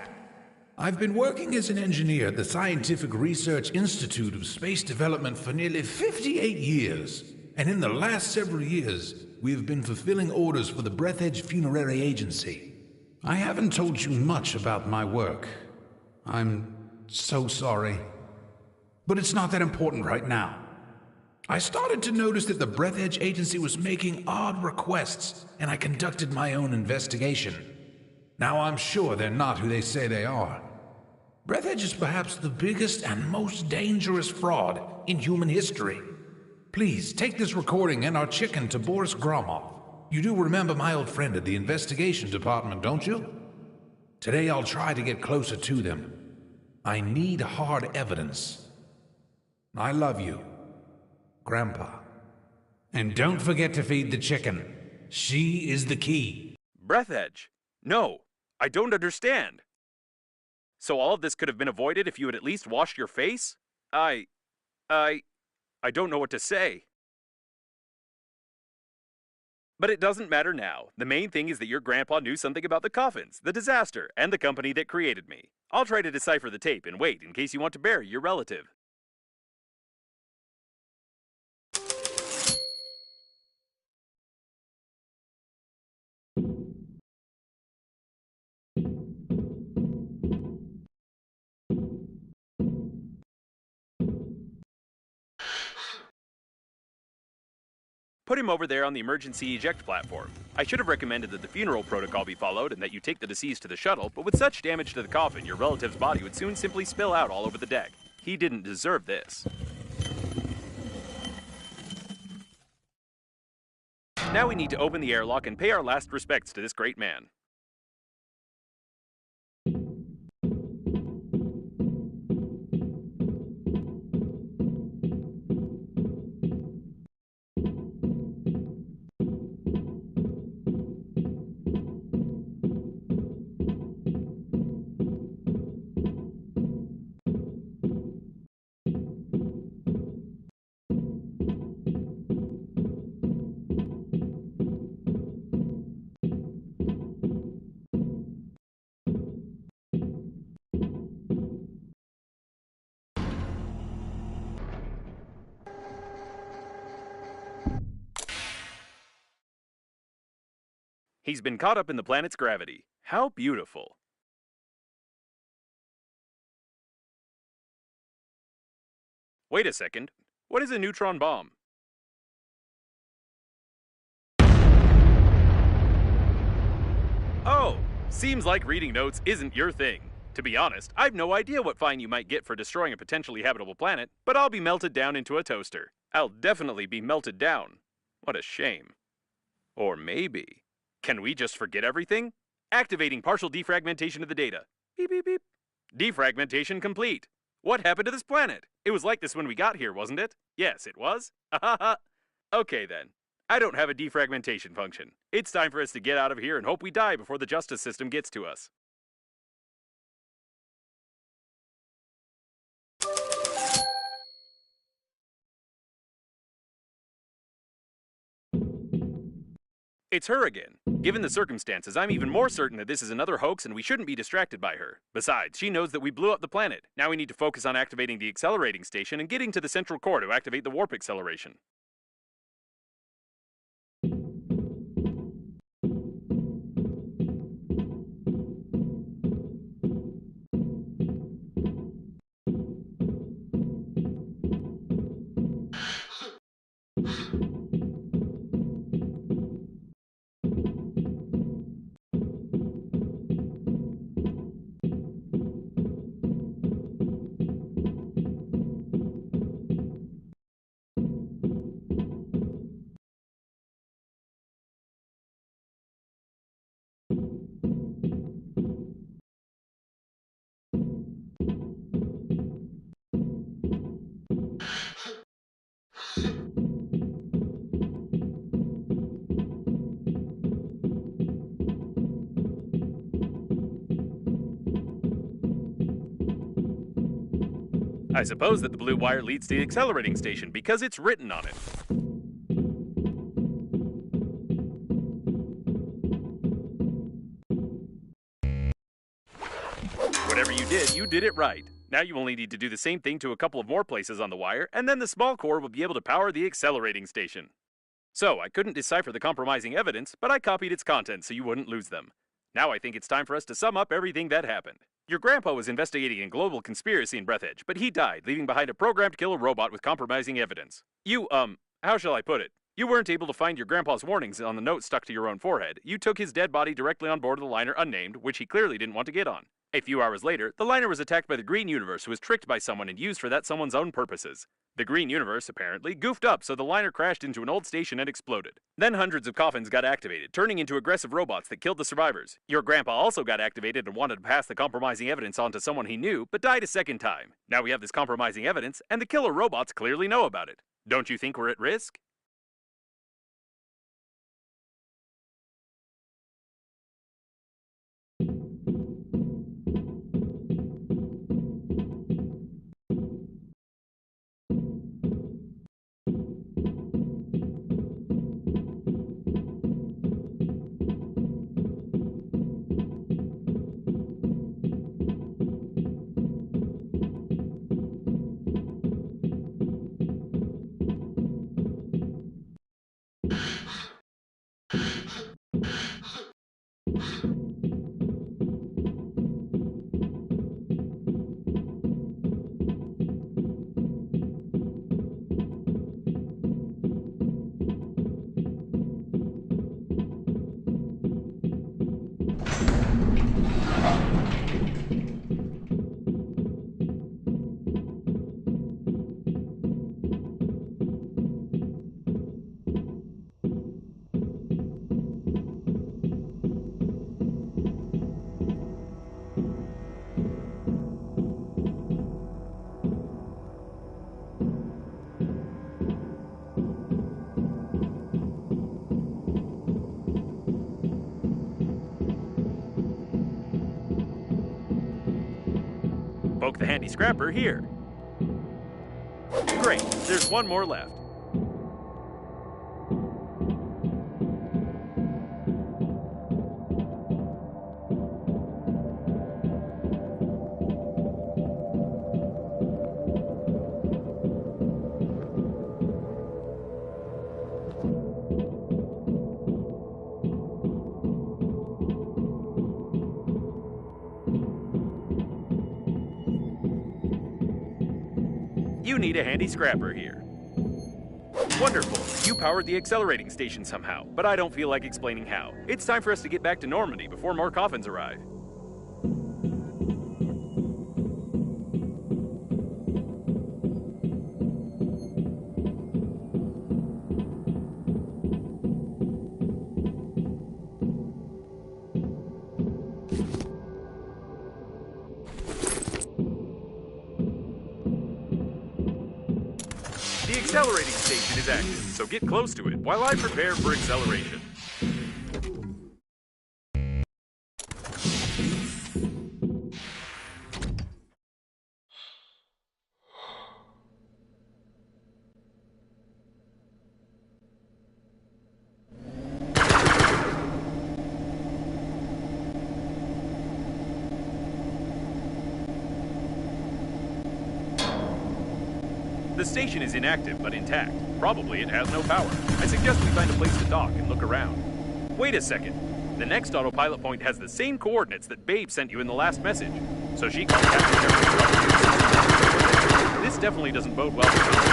I've been working as an engineer at the Scientific Research Institute of Space Development for nearly 58 years. And in the last several years, we have been fulfilling orders for the Breathedge Funerary Agency. I haven't told you much about my work. I'm so sorry. But it's not that important right now. I started to notice that the Breathedge Agency was making odd requests, and I conducted my own investigation. Now I'm sure they're not who they say they are. Breathedge is perhaps the biggest and most dangerous fraud in human history. Please, take this recording and our chicken to Boris Gromov. You do remember my old friend at the investigation department, don't you? Today I'll try to get closer to them. I need hard evidence. I love you, Grandpa. And don't forget to feed the chicken. She is the key. Breathedge? No, I don't understand. So all of this could have been avoided if you had at least washed your face? I don't know what to say. But it doesn't matter now. The main thing is that your grandpa knew something about the coffins, the disaster, and the company that created me. I'll try to decipher the tape and wait in case you want to bury your relative. Put him over there on the emergency eject platform. I should have recommended that the funeral protocol be followed and that you take the deceased to the shuttle, but with such damage to the coffin, your relative's body would soon simply spill out all over the deck. He didn't deserve this. Now we need to open the airlock and pay our last respects to this great man. He's been caught up in the planet's gravity. How beautiful. Wait a second. What is a neutron bomb? Oh, seems like reading notes isn't your thing. To be honest, I've no idea what fine you might get for destroying a potentially habitable planet, but I'll be melted down into a toaster. I'll definitely be melted down. What a shame. Or maybe... Can we just forget everything? Activating partial defragmentation of the data. Beep, beep, beep. Defragmentation complete. What happened to this planet? It was like this when we got here, wasn't it? Yes, it was. Okay then. I don't have a defragmentation function. It's time for us to get out of here and hope we die before the justice system gets to us. It's her again. Given the circumstances, I'm even more certain that this is another hoax and we shouldn't be distracted by her. Besides, she knows that we blew up the planet. Now we need to focus on activating the accelerating station and getting to the central core to activate the warp acceleration. I suppose that the blue wire leads to the accelerating station because it's written on it. Whatever you did it right. Now you only need to do the same thing to a couple of more places on the wire, and then the small core will be able to power the accelerating station. So, I couldn't decipher the compromising evidence, but I copied its contents so you wouldn't lose them. Now I think it's time for us to sum up everything that happened. Your grandpa was investigating a global conspiracy in Breathedge, but he died, leaving behind a programmed killer robot with compromising evidence. How shall I put it? You weren't able to find your grandpa's warnings on the note stuck to your own forehead. You took his dead body directly on board of the liner unnamed, which he clearly didn't want to get on. A few hours later, the liner was attacked by the Green Universe, who was tricked by someone and used for that someone's own purposes. The Green Universe, apparently, goofed up, so the liner crashed into an old station and exploded. Then hundreds of coffins got activated, turning into aggressive robots that killed the survivors. Your grandpa also got activated and wanted to pass the compromising evidence on to someone he knew, but died a second time. Now we have this compromising evidence, and the killer robots clearly know about it. Don't you think we're at risk? poke the handy scrapper here. Great, there's one more left. You need a handy scrapper here. Wonderful. You powered the accelerating station somehow, but I don't feel like explaining how. It's time for us to get back to Normandy before more coffins arrive. The accelerating station is active, so get close to it while I prepare for acceleration. The station is inactive but intact. Probably it has no power. I suggest we find a place to dock and look around. Wait a second. The next autopilot point has the same coordinates that Babe sent you in the last message. So she called Captain Everett. This definitely doesn't bode well for us.